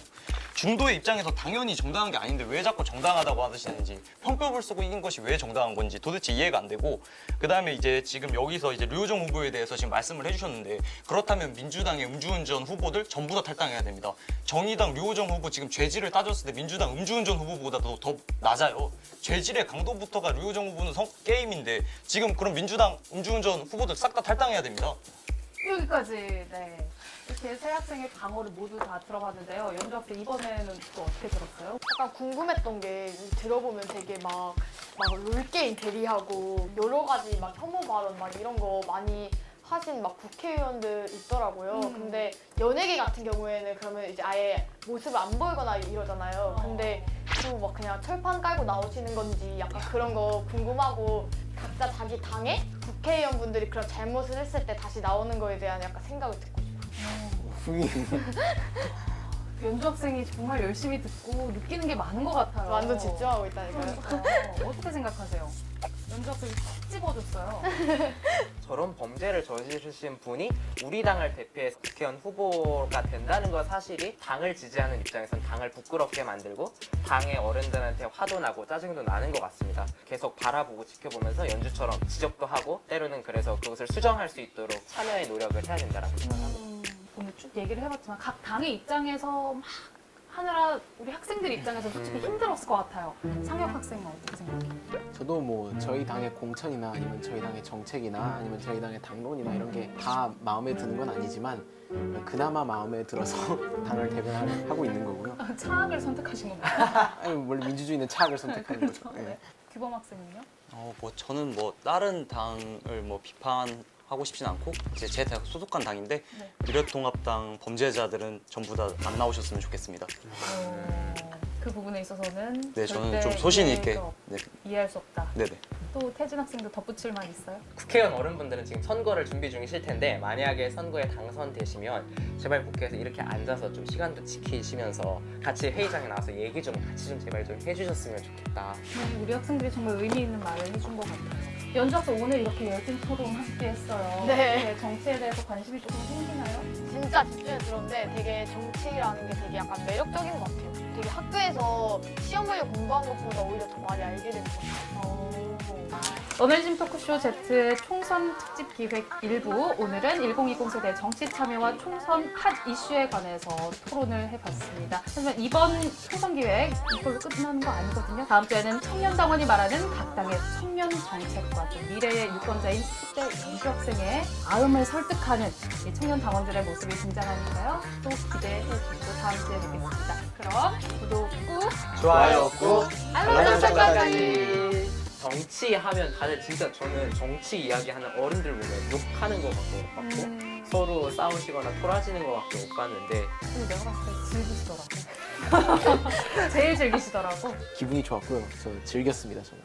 중도의 입장에서 당연히 정당한 게 아닌데 왜 자꾸 정당하다고 하시는지 편법을 쓰고 이긴 것이 왜 정당한 건지 도대체 이해가 안 되고 그 다음에 이제 지금 여기서 이제 류호정 후보에 대해서 지금 말씀을 해주셨는데 그렇다면 민주당의 음주운전 후보들 전부 다 탈당해야 됩니다. 정의당 류호정 후보 지금 죄질을 따졌을 때 민주당 음주운전 후보보다도 더 낮아요. 죄질의 강도부터가 류호정 후보는 게임인데 지금 그럼 민주당 음주운전 후보들 싹 다 탈당해야 됩니다. 여기까지. 네. 이렇게 세 학생의 방어를 모두 다 들어봤는데요. 연주 학생 이번에는 또 어떻게 들었어요? 약간 궁금했던 게 들어보면 되게 막 롤게임 대리하고 여러 가지 막 혐오 발언 막 이런 거 많이 하신 막 국회의원들 있더라고요. 근데 연예계 같은 경우에는 그러면 이제 아예 모습을 안 보이거나 이러잖아요. 근데 또 막 그냥 철판 깔고 나오시는 건지 약간 그런 거 궁금하고 각자 자기 당의 국회의원분들이 그런 잘못을 했을 때 다시 나오는 거에 대한 약간 생각을 듣고 싶어요. 연주 학생이 정말 열심히 듣고 느끼는 게 많은 것 같아요. 완전 집중하고 있다니까요. 어떻게 생각하세요? 연주 학생이 탁 집어줬어요. 저런 범죄를 저지르신 분이 우리 당을 대표해서 국회의원 후보가 된다는 것 사실이 당을 지지하는 입장에선 당을 부끄럽게 만들고 당의 어른들한테 화도 나고 짜증도 나는 것 같습니다. 계속 바라보고 지켜보면서 연주처럼 지적도 하고 때로는 그래서 그것을 수정할 수 있도록 참여의 노력을 해야 된다고 생각합니다. 오늘 쭉 얘기를 해봤지만 각 당의 입장에서 막 하느라 우리 학생들 입장에서 솔직히 힘들었을 것 같아요. 상혁 학생은 어떻게 생각해요? 저도 뭐 저희 당의 공천이나 아니면 저희 당의 정책이나 아니면 저희 당의 당론이나 이런 게 다 마음에 드는 건 아니지만 그나마 마음에 들어서 당을 대변하고 있는 거고요. 차악을 선택하신 건가요? 아니 원래 민주주의는 차악을 선택하는 거죠. 네. 규범 학생은요? 뭐 저는 뭐 다른 당을 뭐 비판하고 싶진 않고 이제 제 대학 소속한 당인데 네. 미래통합당 범죄자들은 전부 다 안 나오셨으면 좋겠습니다. 그 부분에 있어서는 네, 저는 절대 좀 소신 있게. 이해해서 이해할 수 없다. 네네. 또 태진 학생도 덧붙일 말 있어요? 국회의원 어른분들은 지금 선거를 준비 중이실 텐데 만약에 선거에 당선되시면 제발 국회에서 이렇게 앉아서 좀 시간도 지키시면서 같이 회의장에 나와서 얘기 좀 같이 좀 제발 좀 해주셨으면 좋겠다. 우리 학생들이 정말 의미 있는 말을 해준 것 같아요. 연주 학생 오늘 이렇게 열띤 토론 함께 했어요. 네. 정치에 대해서 관심이 조금 생기나요? 진짜 집중해 들었는데 되게 정치라는 게 되게 약간 매력적인 것 같아요. 되게 학교에서 시험 보려 공부한 것보다 오히려 더 많이 알게 되는 것 같아요. 러널리즘 토크쇼 Z의 총선 특집 기획 일부, 오늘은 1020 세대 정치 참여와 총선 핫 이슈에 관해서 토론을 해봤습니다. 하지만 이번 총선 기획 이걸로 끝나는 거 아니거든요. 다음 주에는 청년당원이 말하는 각 당의 청년 정책과 또 미래의 유권자인 10대 연주 학생의 마음을 설득하는 이 청년 당원들의 모습이 등장하니까요. 또 기대해 주시고 다음 주에 뵙겠습니다. 그럼 구독 꾹, 좋아요 꾹 알람 설정까지. 정치하면 다들 진짜 저는 정치 이야기하는 어른들 보면 욕하는 것 같고 서로 싸우시거나 토라지는 것 밖에 못 봤는데 그리고 내가 봤을 때 즐기시더라고. 제일 즐기시더라고. 기분이 좋았고요. 저 즐겼습니다. 저는.